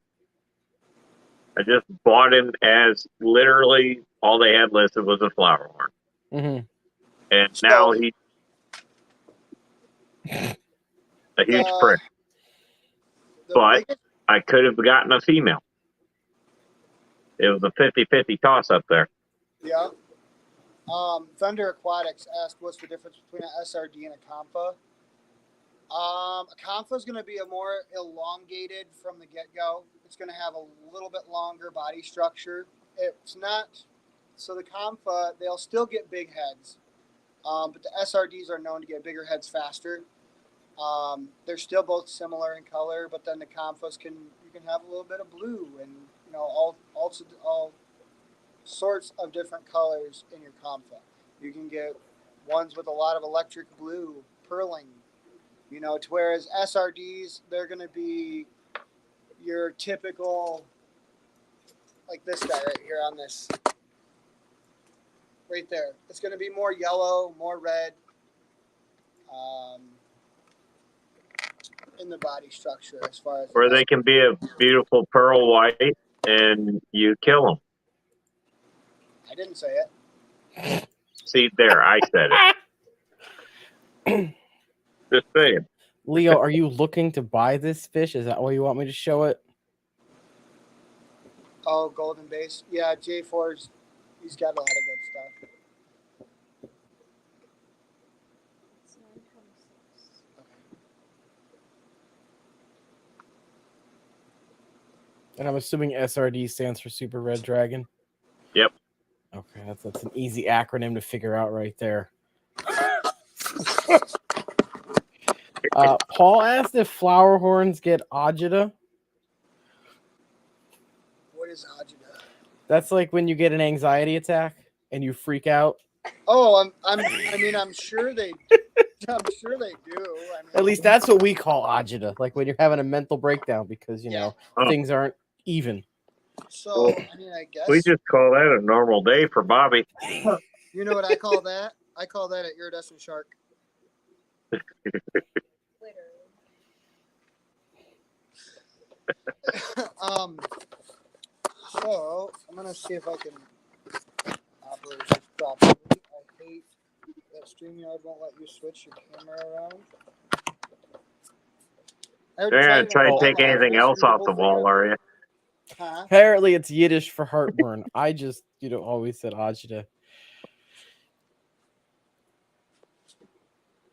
I just bought him as literally all they had listed was a flower horn. Mm-hmm. And now he's a huge prick. But I could have gotten a female. It was a 50-50 toss up there. Yeah. Thunder Aquatics asked what's the difference between an SRD and a Compa. A Compa is going to be a more elongated from the get-go. It's going to have a little bit longer body structure. It's not... So the Compa, they'll still get big heads. But the SRDs are known to get bigger heads faster. They're still both similar in color, but then the Compas you can have a little bit of blue and all sorts of different colors in your Compa. You can get ones with a lot of electric blue, purling, to whereas SRDs, they're going to be your typical, like this guy right here on this, right there. It's going to be more yellow, more red in the body structure as far as... Or they can be a beautiful pearl white and you kill them. I didn't say it. See, there, I said it. Just saying. Leo, are you looking to buy this fish? Is that why you want me to show it? Oh, golden base. Yeah, J4's, he's got a lot of good stuff. It's 926. Okay. And I'm assuming SRD stands for Super Red Dragon. Yep. Okay, that's an easy acronym to figure out right there. Paul asked if flower horns get agita. What is agita? That's like when you get an anxiety attack and you freak out. Oh, I'm sure they I'm sure they do. I mean, At least that's what we call agita, like when you're having a mental breakdown because you Yeah. know Oh. things aren't even. So, I mean, I guess We just call that a normal day for Bobby. you know what I call that? I call that an iridescent shark. Literally. So I'm gonna see if I can operate this properly. I hate that StreamYard won't let you switch your camera around. I already You're tried gonna it try on to my take live. anything They else screwed the off the whole thing wall, up. are you? Huh? Apparently, it's Yiddish for heartburn. I just always said agita.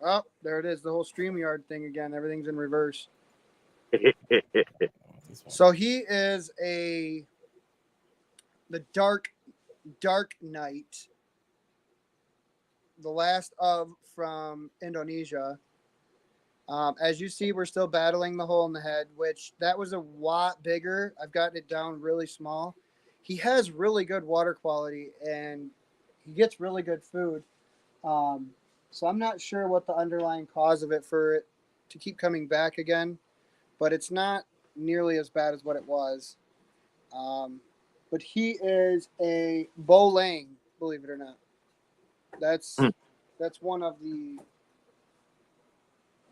Oh, there it is. The whole StreamYard thing again. Everything's in reverse. So he is the dark knight, the last of from Indonesia. As you see, we're still battling the hole in the head, which that was a lot bigger. I've gotten it down really small. He has really good water quality and he gets really good food. So I'm not sure what the underlying cause of it for it to keep coming back again, but it's not nearly as bad as what it was. But he is a bowling, believe it or not. That's one of the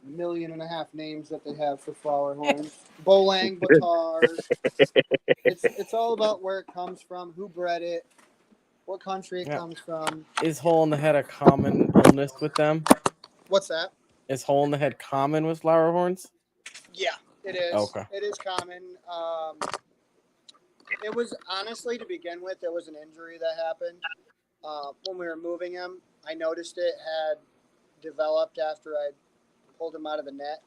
1.5 million names that they have for Flowerhorns. Bowling, Batar. It's all about where it comes from, who bred it, what country it Yeah. comes from. Is hole in the head a common illness with them? What's that? Is hole in the head common with flowerhorns? Yeah, it is. Okay. It is common. It was honestly to begin with, there was an injury that happened when we were moving him. I noticed it had developed after I pulled him out of the net.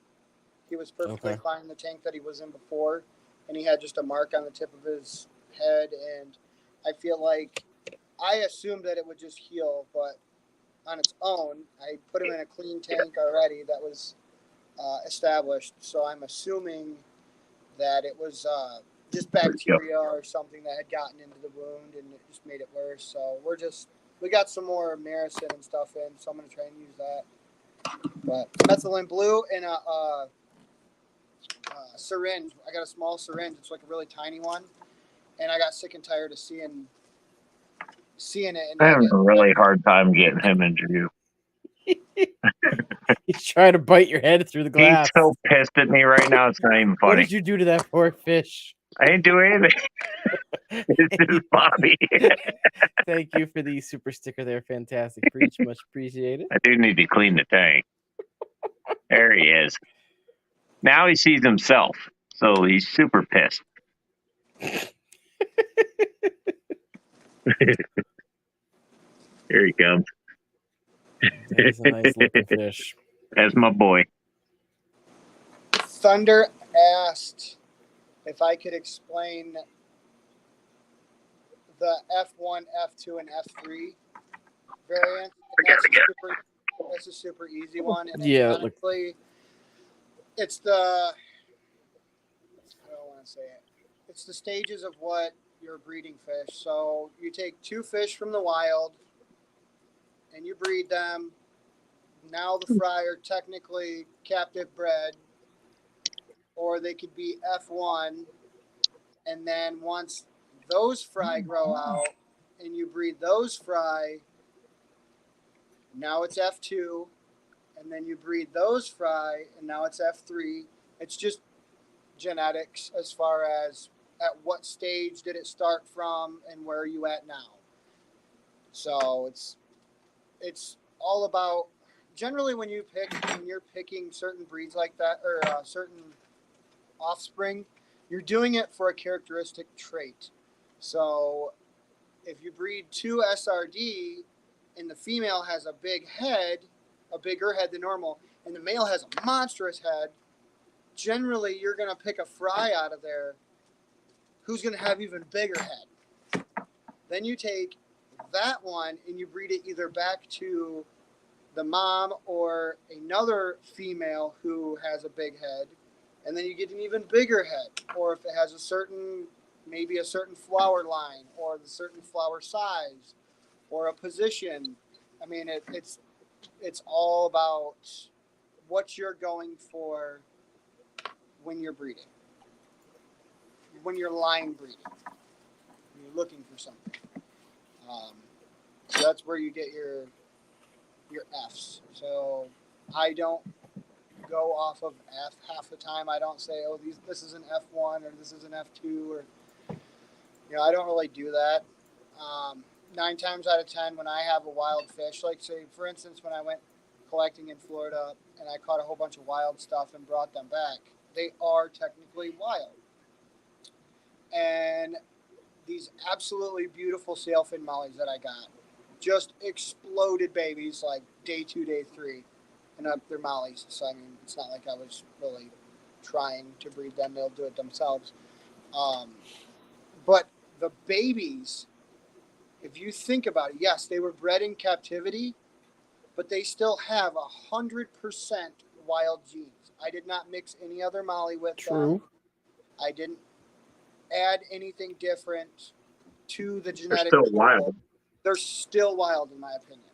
He was perfectly Okay. fine in the tank that he was in before, and he had just a mark on the tip of his head. And I feel like I assumed that it would just heal, but on its own, I put him in a clean tank already that was established. So I'm assuming that it was just bacteria or something that had gotten into the wound and it just made it worse. So we got some more Maricin and stuff in, so I'm going to try and use that. But methylene blue in a syringe. I got a small syringe. It's like a really tiny one, and I got sick and tired of seeing it. And I'm having a really hard time getting him into you. He's trying to bite your head through the glass. He's so pissed at me right now. It's not even What funny. did you do to that poor fish? I ain't doing anything. It's just Bobby. Thank you for the super sticker there. Fantastic. Preach. Much appreciated. I do need to clean the tank. There he is. Now he sees himself, so he's super pissed. Here he comes. That is a nice looking fish. That's my boy. Thunder asked if I could explain the F1, F2, and F3 variant. And that's a super easy one. And Yeah, honestly, it's the, I don't want to say it. It's the stages of what you're breeding fish. So you take two fish from the wild and you breed them. Now the fry are technically captive bred, or they could be F1. And then once those fry grow out and you breed those fry, now it's F2. And then you breed those fry and now it's F3. It's just genetics as far as at what stage did it start from and where are you at now. So it's all about, generally when you're picking certain breeds like that or certain offspring, you're doing it for a characteristic trait. So if you breed two SRD and the female has a bigger head than normal, and the male has a monstrous head, generally you're going to pick a fry out of there who's going to have even bigger head. Then you take that one and you breed it either back to the mom or another female who has a big head, and then you get an even bigger head. Or if it has maybe a certain flower line or the certain flower size or a position. I mean, It's all about what you're going for when you're breeding, when you're line breeding. You're looking for something. So that's where you get your Fs. So I don't go off of F half the time. I don't say, oh, this is an F1 or this is an F2 or, I don't really do that. 9 times out of 10, when I have a wild fish, like say, for instance, when I went collecting in Florida and I caught a whole bunch of wild stuff and brought them back, they are technically wild. And these absolutely beautiful sailfin mollies that I got just exploded babies like day 2, day 3. And they're mollies. So, I mean, it's not like I was really trying to breed them. They'll do it themselves. But the babies, if you think about it, yes, they were bred in captivity, but they still have 100% wild genes. I did not mix any other molly with them. I didn't add anything different to the genetic. They're still wild. They're still wild, in my opinion.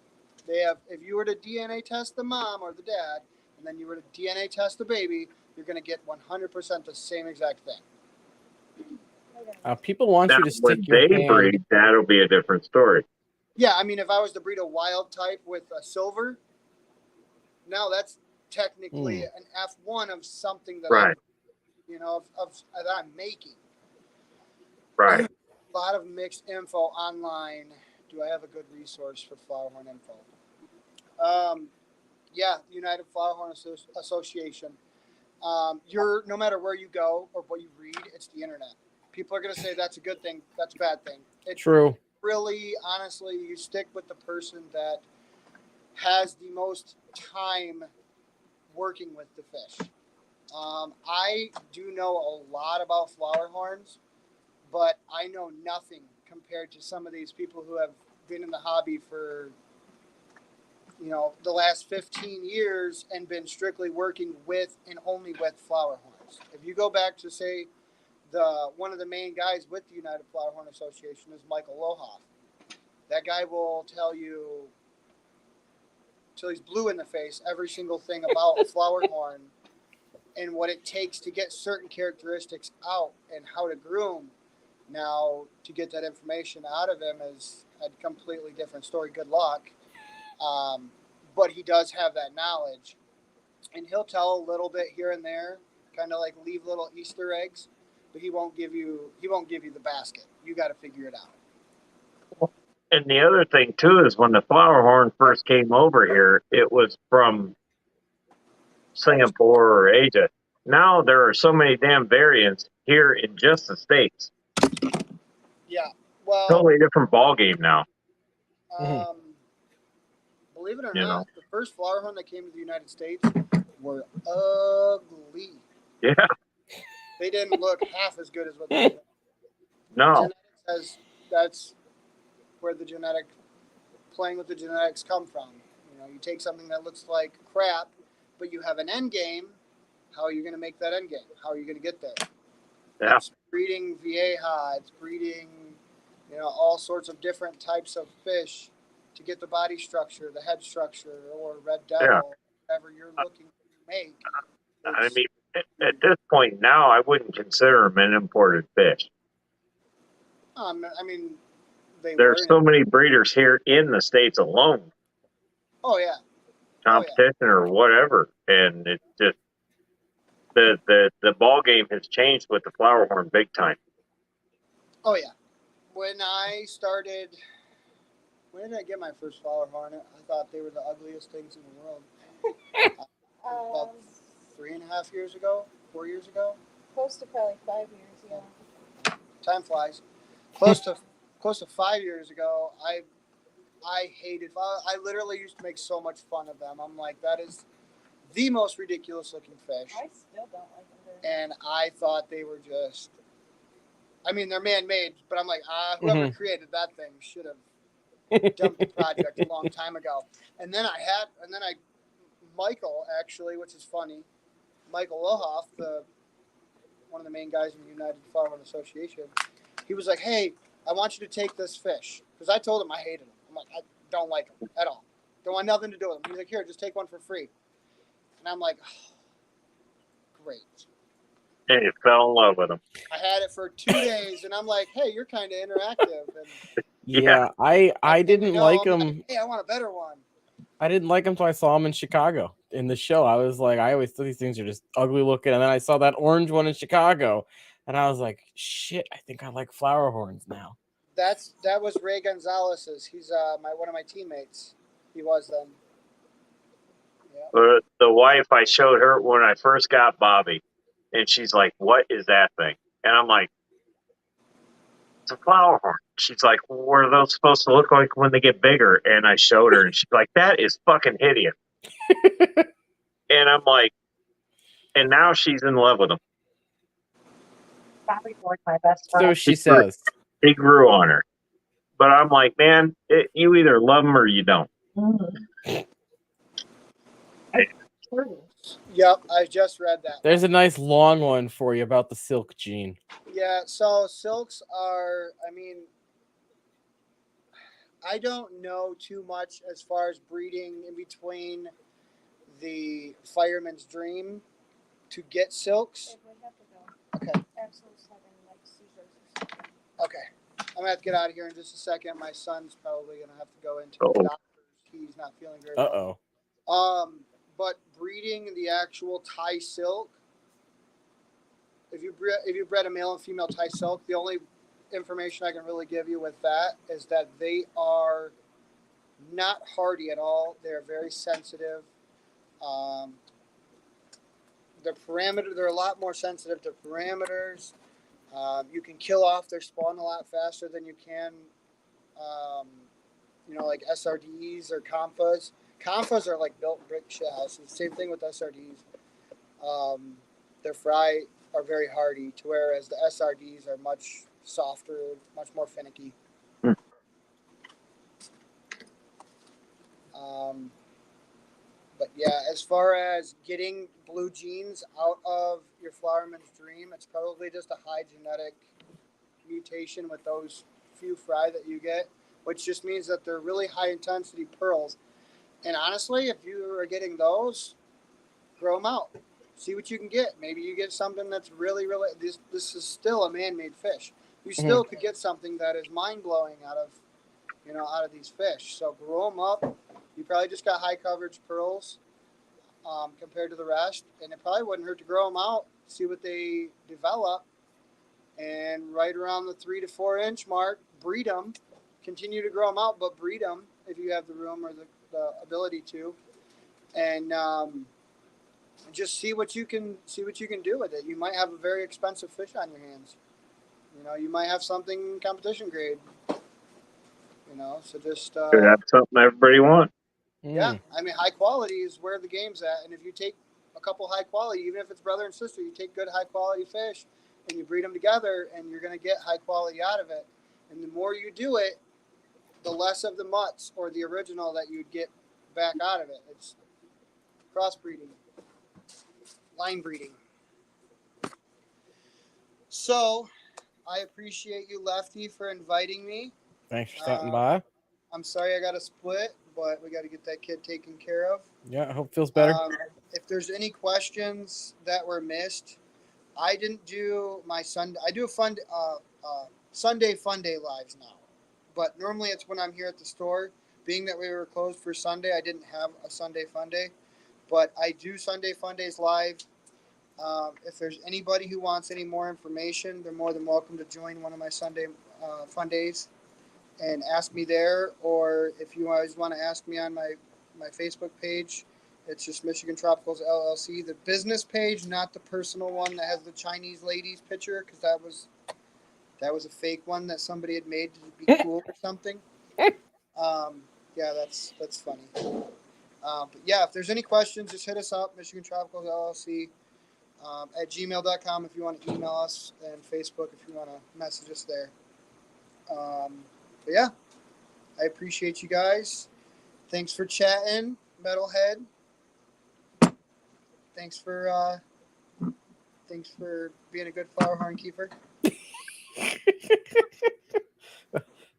They have. If you were to DNA test the mom or the dad, and then you were to DNA test the baby, you're going to get 100% the same exact thing. People want Now, you to stick when your they hand. breed, that'll be a different story. Yeah, I mean, if I was to breed a wild type with a silver, now that's technically an F1 of something that Right. that I'm making. Right. A lot of mixed info online. Do I have a good resource for Flowerhorn info? Yeah, the United Flowerhorn Association. No matter where you go or what you read, it's the internet. People are going to say that's a good thing, that's a bad thing. True. Really, honestly, you stick with the person that has the most time working with the fish. I do know a lot about Flowerhorns, but I know nothing compared to some of these people who have been in the hobby for the last 15 years and been strictly working with and only with Flowerhorns. If you go back to, say, one of the main guys with the United Flowerhorn Association is Michael Lohoff. That guy will tell you till he's blue in the face every single thing about a Flowerhorn and what it takes to get certain characteristics out and how to groom. Now, to get that information out of him is a completely different story. Good luck. But he does have that knowledge, and he'll tell a little bit here and there, kind of like leave little Easter eggs, but he won't give you the basket. You got to figure it out. And the other thing too is when the Flowerhorn first came over here, it was from Singapore or Asia. Now there are so many damn variants here in just the States. Yeah, well, totally different ball game now. Believe it or not, the first Flowerhorn that came to the United States were ugly. Yeah. They didn't look half as good as what they did. No. That's where playing with the genetics come from. You take something that looks like crap, but you have an end game. How are you going to make that end game? How are you going to get there? Yeah. It's breeding Vieja. It's breeding, all sorts of different types of fish to get the body structure, the head structure, or red devil, whatever you're looking to make. I mean, at this point now, I wouldn't consider them an imported fish. I mean, there's so many breeders here in the States alone. Oh yeah. Competition or whatever, and it's just the ball game has changed with the Flowerhorn big time. Oh yeah. When did I get my first Flowerhorn? I thought they were the ugliest things in the world. About 3.5 years ago, 4 years ago. Close to probably 5 years, yeah. Time flies. Close to 5 years ago, I hated. I literally used to make so much fun of them. I'm like, that is the most ridiculous looking fish. I still don't like them. And I thought they were just. I mean, they're man-made, but I'm like, whoever created that thing should have dumped the project a long time ago. And then Michael, actually, which is funny, Michael Lohoff, one of the main guys in the United Flowerhorn Association, he was like, hey, I want you to take this fish. Because I told him I hated him. I'm like, I don't like him at all. Don't want nothing to do with them. He's like, here, just take one for free. And I'm like, oh, great. And you fell in love with them. I had it for 2 days, and I'm like, hey, you're kind of interactive. And Yeah, I didn't like I'm them. hey, I want a better one. I didn't like them until I saw them in Chicago in the show. I was like, I always thought these things are just ugly looking, and then I saw that orange one in Chicago, and I was like, shit, I think I like Flowerhorns now. That was Ray Gonzalez's. He's one of my teammates. He was then. But the wife, I showed her when I first got Bobby, and she's like, "What is that thing?" And I'm like, "It's a flower horn." She's like, "What are those supposed to look like when they get bigger?" And I showed her, and she's like, "That is fucking hideous." And I'm like, and now she's in love with them. Bobby's like my best So friend. she says. He grew on her, but I'm like, man, you either love them or you don't. Mm-hmm. Yep, I just read that. There's a nice long one for you about the silk gene. Yeah, so silks are, I mean, I don't know too much as far as breeding in between the fireman's dream to get silks. It would have to go. Okay, Absolutely having like seizures or something. okay. I'm going to have to get out of here in just a second. My son's probably going to have to go into Uh-oh. the doctor's. He's not feeling very well. Uh-oh. But breeding the actual Thai silk, if you bred a male and female Thai silk, the only information I can really give you with that is that they are not hardy at all. They're very sensitive. They're a lot more sensitive to parameters. You can kill off their spawn a lot faster than you can, like SRDs or Compas. Compas are like built brick shit houses. Same thing with SRDs. Their fry are very hardy, to whereas the SRDs are much softer, much more finicky. But yeah, as far as getting blue genes out of your flowerman's dream, it's probably just a high genetic mutation with those few fry that you get, which just means that they're really high intensity pearls. And honestly, if you are getting those, grow them out. See what you can get. Maybe you get something that's really, really. This is still a man-made fish. You still could get something that is mind-blowing out of these fish. So grow them up. You probably just got high coverage pearls compared to the rest, and it probably wouldn't hurt to grow them out, see what they develop, and right around the 3 to 4 inch mark, breed them. Continue to grow them out, but breed them if you have the room or the ability to, and just see what you can do with it. You might have a very expensive fish on your hands. You might have something competition grade. So just Could have something everybody wants. yeah. I mean, high quality is where the game's at, and if you take a couple high quality, even if it's brother and sister, you take good high quality fish and you breed them together, and you're going to get high quality out of it. And the more you do it, the less of the mutts or the original that you'd get back out of it. It's crossbreeding, line breeding. So I appreciate you, Lefty, for inviting me. Thanks for stopping by. I'm sorry I got to split, but we got to get that kid taken care of. Yeah, I hope it feels better. If there's any questions that were missed, I didn't do my Sunday. I do a Sunday Fun Day lives now, but normally it's when I'm here at the store. Being that we were closed for Sunday, I didn't have a Sunday Fun Day, but I do Sunday Fun Days live. If there's anybody who wants any more information, they're more than welcome to join one of my Sunday Fun Days and ask me there. Or if you always want to ask me on my Facebook page, it's just Michigan Tropicals LLC, the business page, not the personal one that has the Chinese ladies picture, because that was a fake one that somebody had made to be cool or something. Yeah, that's funny. But yeah, if there's any questions, just hit us up, Michigan Tropicals LLC, at gmail.com if you want to email us, and Facebook if you want to message us there. But yeah, I appreciate you guys. Thanks for chatting, Metalhead. Thanks for being a good Flowerhorn keeper.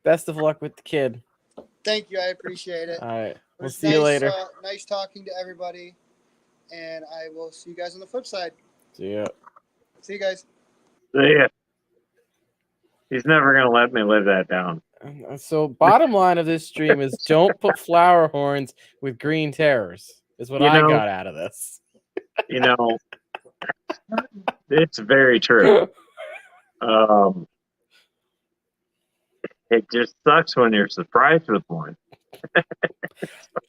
Best of luck with the kid. Thank you. I appreciate it. All right. We'll was see you later. Nice talking to everybody, and I will see you guys on the flip side. See ya. See you guys. Yeah. He's never gonna let me live that down. So, bottom line of this stream is don't put Flowerhorns with green terrors. Is what You I know- got out of this. You know, it's very true. It just sucks when you're surprised with one.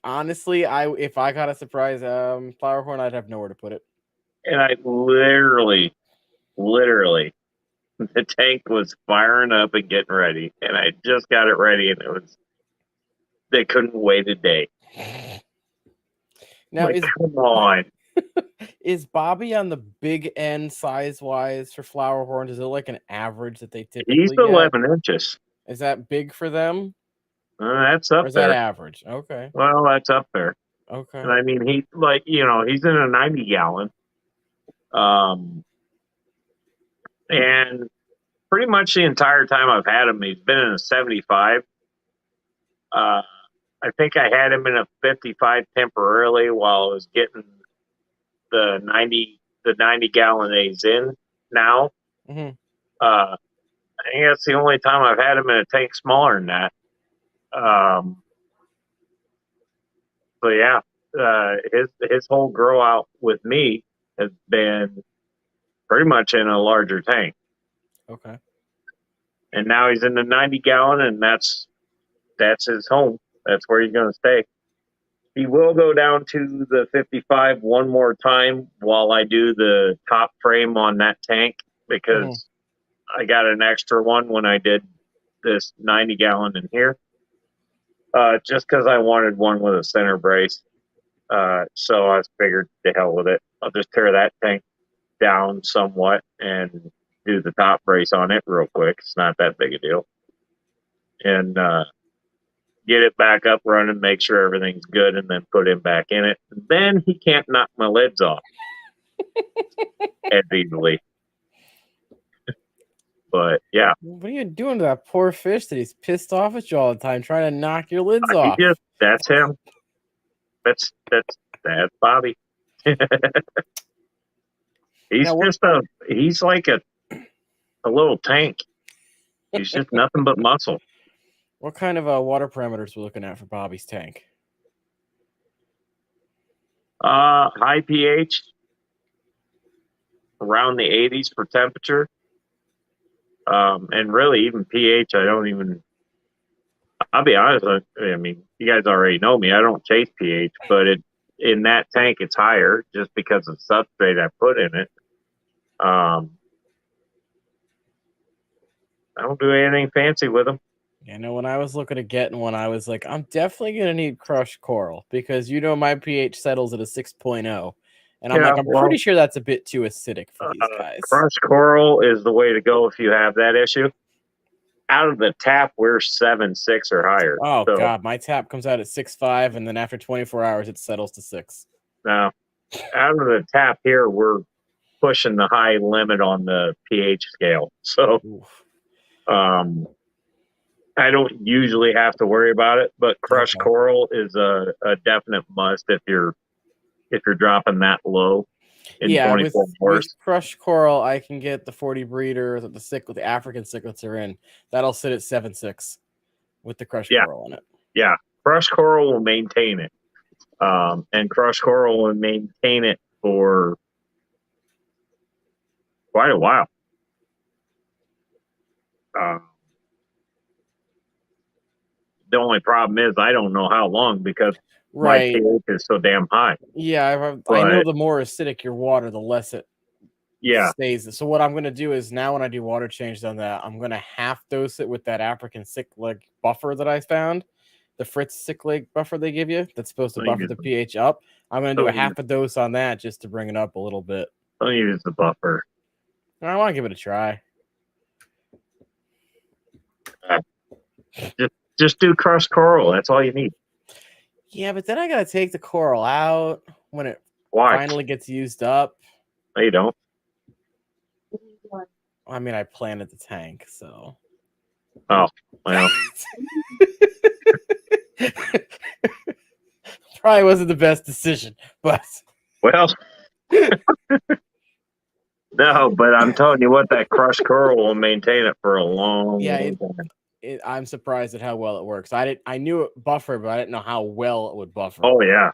Honestly, if I got a surprise Flowerhorn, I'd have nowhere to put it. And I literally, the tank was firing up and getting ready, and I just got it ready, and they couldn't wait a day. Now, Like, come on. is Bobby on the big end size wise for Flowerhorns? Is it like an average that they typically He's get? 11 inches. Is that big for them? That's Or up is that there. average? Okay. Well, that's up there. Okay. And I mean, he's in a 90 gallon. And pretty much the entire time I've had him, he's been in a 75. I think I had him in a 55 temporarily while I was getting the 90 gallon that he's in now. Mm-hmm. I think that's the only time I've had him in a tank smaller than that. So yeah, his whole grow out with me has been pretty much in a larger tank. Okay. And now he's in the 90 gallon, and that's his home. That's where he's going to stay. He will go down to the 55 one more time while I do the top frame on that tank, because I got an extra one when I did this 90 gallon in here. Just because I wanted one with a center brace. So I figured the hell with it. I'll just tear that tank down somewhat and do the top brace on it real quick. It's not that big a deal. And get it back up running, make sure everything's good, and then put him back in it. Then he can't knock my lids off as easily. But yeah, What are you doing to that poor fish that he's pissed off at you all the time, trying to knock your lids off? That's him. That's Bobby. He's like a little tank. He's just nothing but muscle. What kind of water parameters we're looking at for Bobby's tank? High pH, around the 80s for temperature. And really even pH, I'll be honest, I mean, you guys already know me. I don't chase pH, but in that tank, it's higher just because of substrate I put in it. I don't do anything fancy with them. You know, when I was looking at getting one, I was like, I'm definitely going to need crushed coral because, my pH settles at a 6.0. And I'm pretty sure that's a bit too acidic for these guys. Crushed coral is the way to go if you have that issue. Out of the tap, we're 7.6 or higher. Oh, God. My tap comes out at 6.5, and then after 24 hours, it settles to 6. Now, out of the tap here, we're pushing the high limit on the pH scale. So, I don't usually have to worry about it, but crushed coral is a definite must if you're dropping that low in 24 hours. With crushed coral, I can get the 40 breeder that the African cichlids are in. That'll sit at 7.6 with the crushed coral in it. Yeah, crushed coral will maintain it, and crushed coral will maintain it for quite a while. The only problem is I don't know how long because my pH is so damn high. Yeah, I know the more acidic your water, the less it stays. So what I'm going to do is now when I do water changes on that, I'm going to half dose it with that African cichlid buffer that I found, the Fritz cichlid buffer they give you that's supposed to buffer the pH up. I'm going to do a half a dose on that just to bring it up a little bit. Don't use the buffer. I want to give it a try. Just do crushed coral. That's all you need. Yeah, but then I got to take the coral out when it finally gets used up. No, you don't. I mean, I planted the tank, so. Oh, well. probably wasn't the best decision, but Well, no, but I'm telling you what, that crushed coral will maintain it for a long, Yeah, long time. I'm surprised at how well it works. I knew it buffered, but I didn't know how well it would buffer. Oh yeah,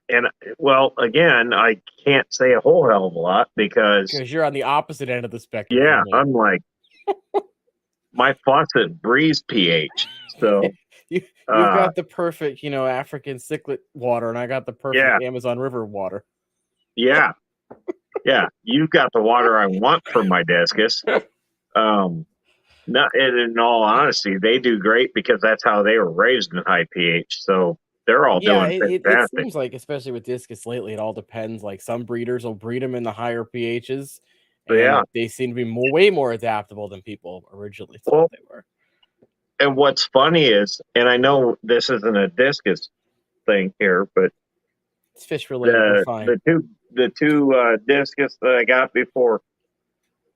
and well, again, I can't say a whole hell of a lot because you're on the opposite end of the spectrum. yeah, from me. I'm like my faucet breeze pH. So You've got the perfect, African cichlid water, and I got the perfect Amazon River water. Yeah. Yeah. You've got the water I want for my discus. No, and in all honesty, they do great because that's how they were raised in high pH. So they're all doing it fantastic. seems like, especially with discus lately, it all depends. Like some breeders will breed them in the higher pHs, and they seem to be way more adaptable than people originally thought they were. And what's funny is, and I know this isn't a discus thing here, but it's fish related. We're fine. The two discus that I got before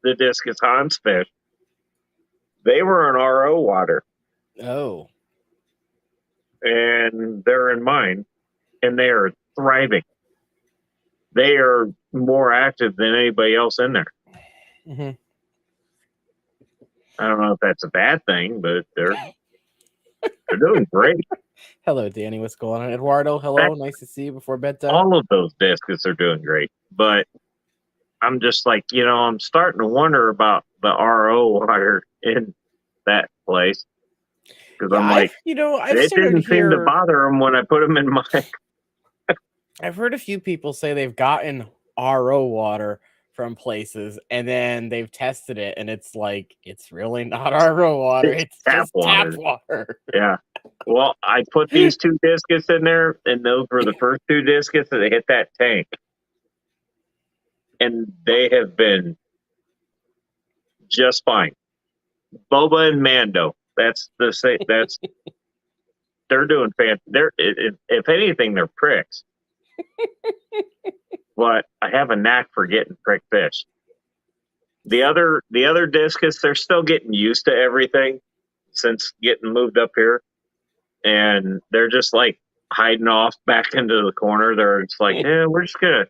the discus Hans fish, they were in RO water. Oh. And they're in mine, and they are thriving. They are more active than anybody else in there. Mm-hmm. I don't know if that's a bad thing, but they're doing great. Hello, Danny. What's going on? Eduardo, hello. Nice to see you before bedtime. All of those discus are doing great, but I'm just like, I'm starting to wonder about the RO water in that place. Because I'm like, it didn't seem to bother them when I put them in mine. I've heard a few people say they've gotten RO water from places, and then they've tested it, and it's like, it's really not RO water. It's just tap water. Yeah. Well, I put these two discus in there, and those were the first two discus that hit that tank. And they have been just fine. Boba and Mando. That's the same. That's they're doing fantastic. If anything, they're pricks. But I have a knack for getting prick fish. The other discus, they're still getting used to everything since getting moved up here, and they're just like hiding off back into the corner. They're just like, we're just gonna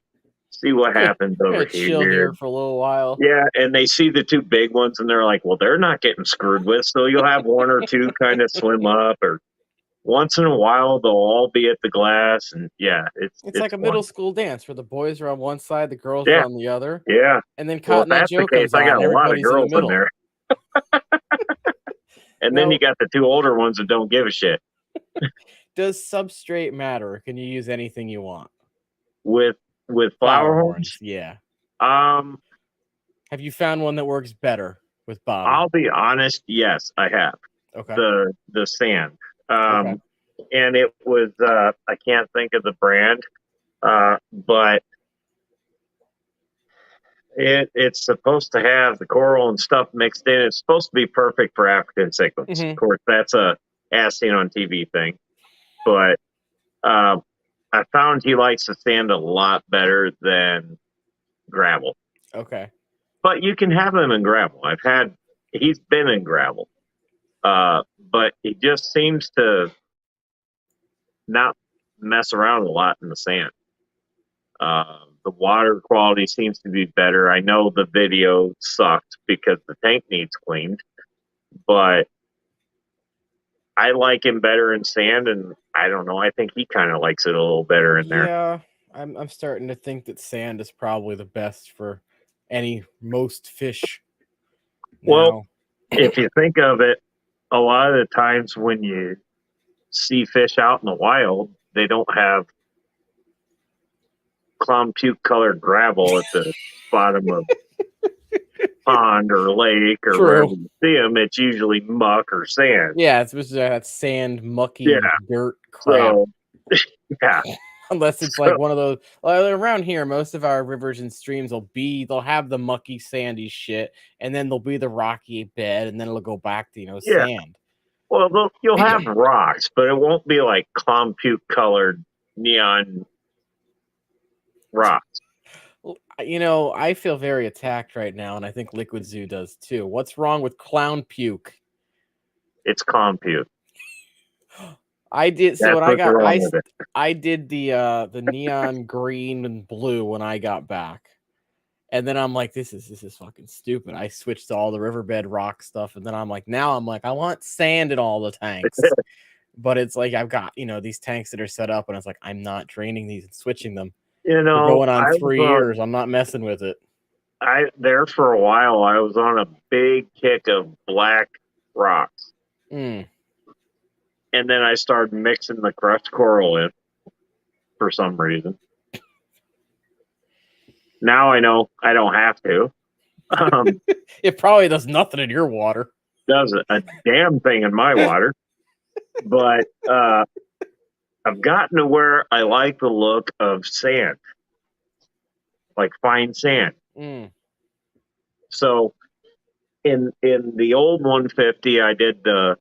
see what happens over chill here for a little while. Yeah, and they see the two big ones, and they're like, well, they're not getting screwed with, so you'll have one or two kind of swim up, or once in a while they'll all be at the glass, and it's like a middle school dance where the boys are on one side, the girls are on the other. Yeah, and then Cotton Eye Joe comes on. I got a lot of girls in there. And then you got the two older ones that don't give a shit. Does substrate matter? Can you use anything you want with Flowerhorns? Yeah. Have you found one that works better with Bobby? I'll be honest. Yes, I have. Okay. The sand. And it was I can't think of the brand, but it's supposed to have the coral and stuff mixed in. It's supposed to be perfect for African cichlids. Mm-hmm. Of course, that's a as seen on TV thing. But I found he likes the sand a lot better than gravel. Okay. But you can have them in gravel. He's been in gravel. But he just seems to not mess around a lot in the sand. The water quality seems to be better. I know the video sucked because the tank needs cleaned, but I like him better in sand, and I don't know. I think he kind of likes it a little better in there. Yeah, I'm starting to think that sand is probably the best for most fish. Well, if you think of it, a lot of the times when you see fish out in the wild, they don't have clown puke colored gravel at the bottom of pond or lake or wherever you see them. It's usually muck or sand. Yeah, it's that sand, mucky dirt crap. So, yeah. Unless it's like one of those around here, most of our rivers and streams they'll have the mucky, sandy shit, and then there'll be the rocky bed, and then it'll go back to sand. Well, you'll have rocks, but it won't be like clown puke colored neon rocks. I feel very attacked right now, and I think Liquid Zoo does too. What's wrong with clown puke? It's clown puke. I did so That's when I what's got wrong with it. I did the neon green and blue when I got back. And then I'm like, this is fucking stupid. I switched to all the riverbed rock stuff, and then I'm like, I want sand in all the tanks. But it's like I've got these tanks that are set up, and it's like I'm not draining these and switching them. You We're know, going on I 3 was years. I'm not messing with it. there for a while. I was on a big kick of black rocks, Mm. and then I started mixing the crushed coral in for some reason. Now I know I don't have to. It probably does nothing in your water. Does a damn thing in my water, but I've gotten to where I like the look of sand, like fine sand. Mm. So in the old 150, I did the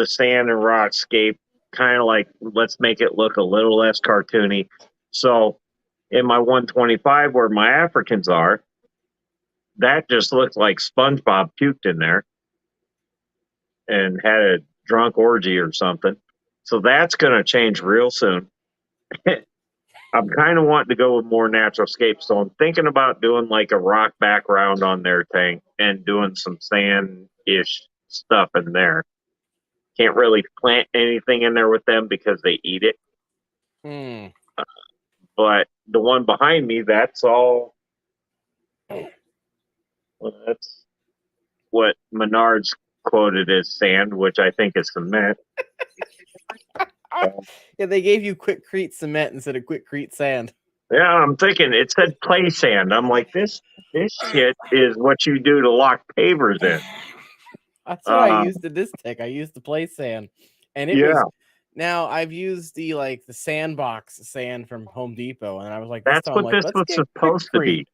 sand and rock scape, kind of like let's make it look a little less cartoony. So in my 125, where my Africans are, that just looked like SpongeBob puked in there and had a drunk orgy or something. So that's going to change real soon. I'm kind of wanting to go with more natural scapes. So I'm thinking about doing like a rock background on their tank and doing some sand-ish stuff in there. Can't really plant anything in there with them because they eat it. Mm. But the one behind me, that's all. Well, that's what Menards quoted as sand, which I think is cement. Yeah, they gave you Quickcrete cement instead of Quickcrete sand. Yeah, I'm thinking it said play sand. I'm like, this shit is what you do to lock pavers in. That's what I used in this tank. I used the play sand, and it was. Now I've used the sandbox sand from Home Depot, and I was like, that's what this was supposed to be.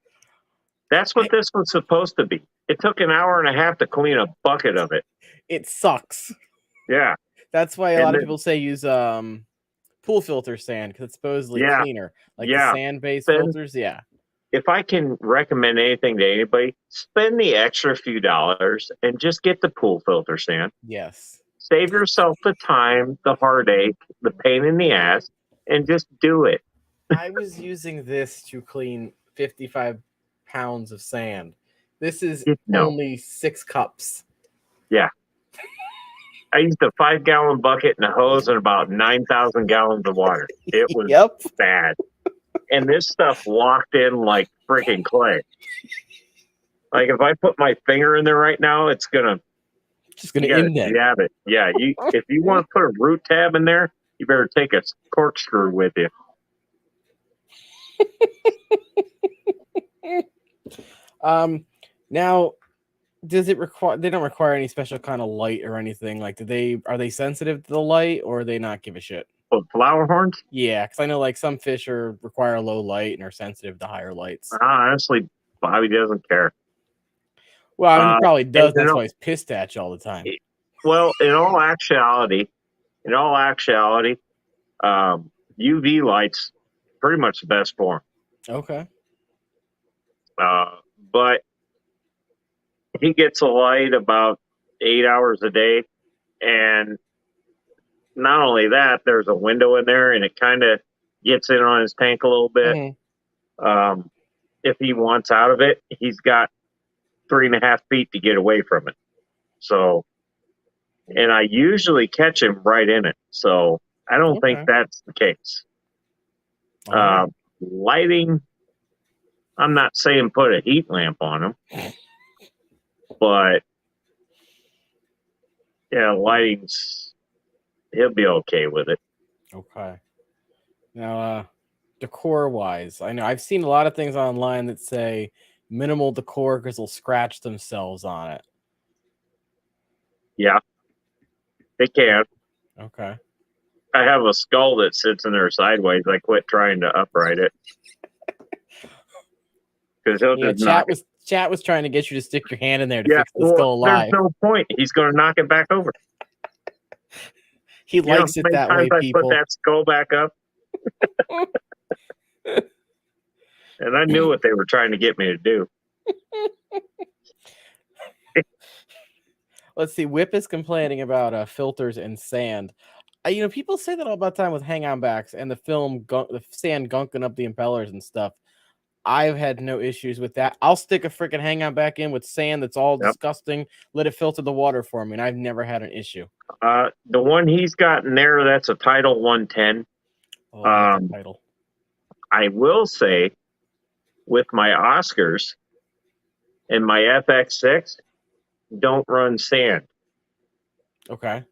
That's what this was supposed to be. It took an hour and a half to clean a bucket of it. It sucks. Yeah. That's why a lot of people say use pool filter sand because it's supposedly cleaner. Like the sand-based filters, yeah. If I can recommend anything to anybody, spend the extra few dollars and just get the pool filter sand. Yes. Save yourself the time, the heartache, the pain in the ass, and just do it. I was using this to clean 55 pounds of sand. This is only 6 cups. Yeah. I used a 5-gallon bucket and a hose and about 9,000 gallons of water. It was bad. And this stuff locked in like freaking clay. Like if I put my finger in there right now, it's gonna indent. Jab it. Yeah, if you want to put a root tab in there, you better take a corkscrew with you. Now, does it require? They don't require any special kind of light or anything. Like, are they sensitive to the light, or they not give a shit? Oh, Flowerhorns? Yeah, because I know like some fish require low light and are sensitive to higher lights. Honestly, Bobby doesn't care. Well, I mean, he probably does. That's why he's pissed at you all the time. Well, in all actuality, UV light's pretty much the best for him. Okay. But he gets a light about 8 hours a day, and not only that, there's a window in there, and it kind of gets in on his tank a little bit. Mm-hmm. If he wants out of it, he's got 3.5 feet to get away from it. So, and I usually catch him right in it. So I don't think that's the case. Lighting, I'm not saying put a heat lamp on him, but yeah, lighting's, he'll be okay with it. Okay. Now, decor wise, I know I've seen a lot of things online that say minimal decor because they'll scratch themselves on it. Yeah, they can. Okay. I have a skull that sits in there sideways. I quit trying to upright it. Because chat was trying to get you to stick your hand in there to fix the skull alive. There's no point. He's going to knock it back over. He likes it that way, people. I put that skull back up. And I knew what they were trying to get me to do. Let's see. Whip is complaining about filters and sand. People say that all the time with hang on backs and the sand gunking up the impellers and stuff. I've had no issues with that. I'll stick a freaking hang on back in with sand that's all disgusting, let it filter the water for me, and I've never had an issue. The one he's got in there, that's a Title 110. Oh, I like that title. I will say, with my Oscars and my FX6, don't run sand. Okay.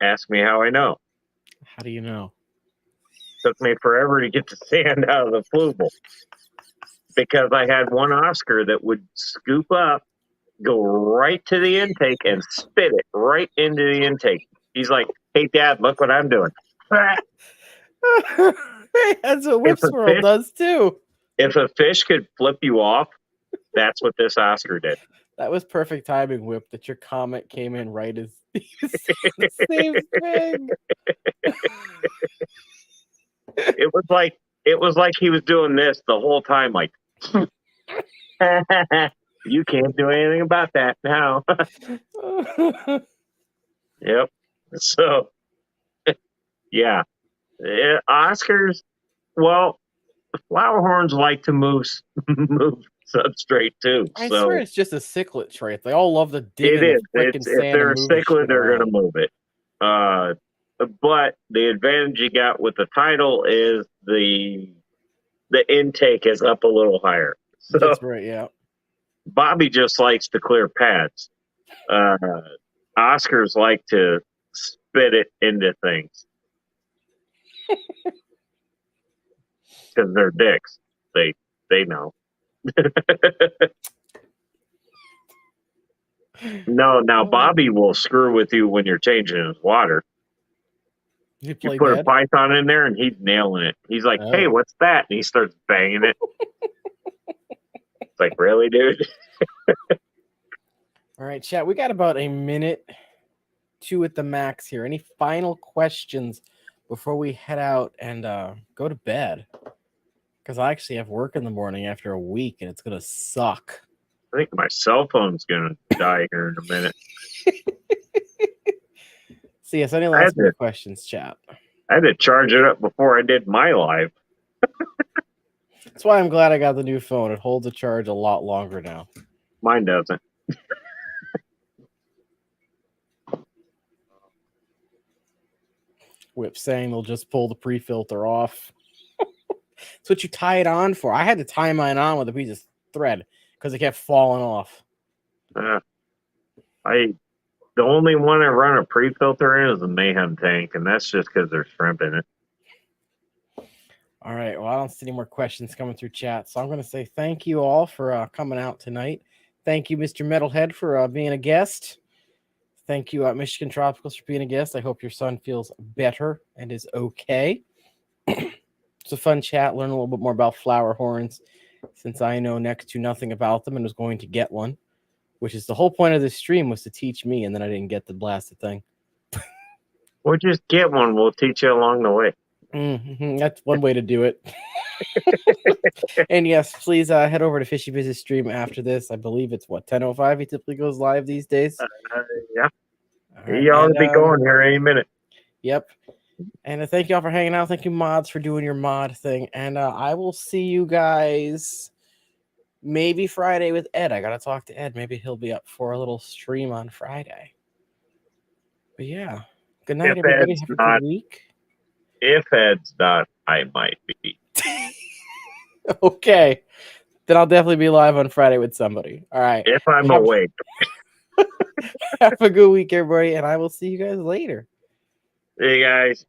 Ask me how I know. How do you know? Took me forever to get the sand out of the flugel because I had one Oscar that would scoop up, go right to the intake, and spit it right into the intake. He's like, "Hey, Dad, look what I'm doing." That's what Whip Swirl does too. If a fish could flip you off, that's what this Oscar did. That was perfect timing, Whip, that your comment came in right as the same thing. It was like he was doing this the whole time, like you can't do anything about that now. Yep. So yeah. Oscars, well, Flowerhorns like to move substrate too. I swear it's just a cichlid trait. They all love to dig in the freaking sand. If they're a and cichlid, they're going to move it. But the advantage you got with the title is the intake is up a little higher. So that's right, yeah. Bobby just likes to clear pads. Oscars like to spit it into things. Because they're dicks. They know. No, now Bobby will screw with you when you're changing his water. You put a python in there and he's nailing it. He's like, "Hey, what's that?" And he starts banging it. It's like, really, dude? All right, chat. We got about a minute, 2 at the max here. Any final questions before we head out and go to bed? Because I actually have work in the morning after a week, and it's going to suck. I think my cell phone's going to die here in a minute. See, yes, any last minute questions, chat? I had to charge it up before I did my live. That's why I'm glad I got the new phone. It holds a charge a lot longer now. Mine doesn't. Whip saying they'll just pull the pre-filter off. That's what you tie it on for. I had to tie mine on with a piece of thread because it kept falling off. The only one I run a pre-filter in is a Mayhem tank, and that's just because there's shrimp in it. All right. Well, I don't see any more questions coming through chat, so I'm going to say thank you all for coming out tonight. Thank you, Mr. Metalhead, for being a guest. Thank you, Michigan Tropicals, for being a guest. I hope your son feels better and is okay. It's a fun chat. Learn a little bit more about Flowerhorns, since I know next to nothing about them and was going to get one, which is the whole point of this stream, was to teach me, and then I didn't get the blasted thing. Or just get one. We'll teach you along the way. Mm-hmm. That's one way to do it. And yes, please head over to Fishie Business Stream after this. I believe it's 10:05. He typically goes live these days. Yeah. Right. He ought to be going here any minute. Yep. And thank you all for hanging out. Thank you, mods, for doing your mod thing. And I will see you guys maybe Friday with Ed. I got to talk to Ed. Maybe he'll be up for a little stream on Friday. But yeah. Good night, everybody. Have a good week. If Ed's not, I might be. Okay. Then I'll definitely be live on Friday with somebody. All right. If I'm awake. Have a good week, everybody, and I will see you guys later. See you guys.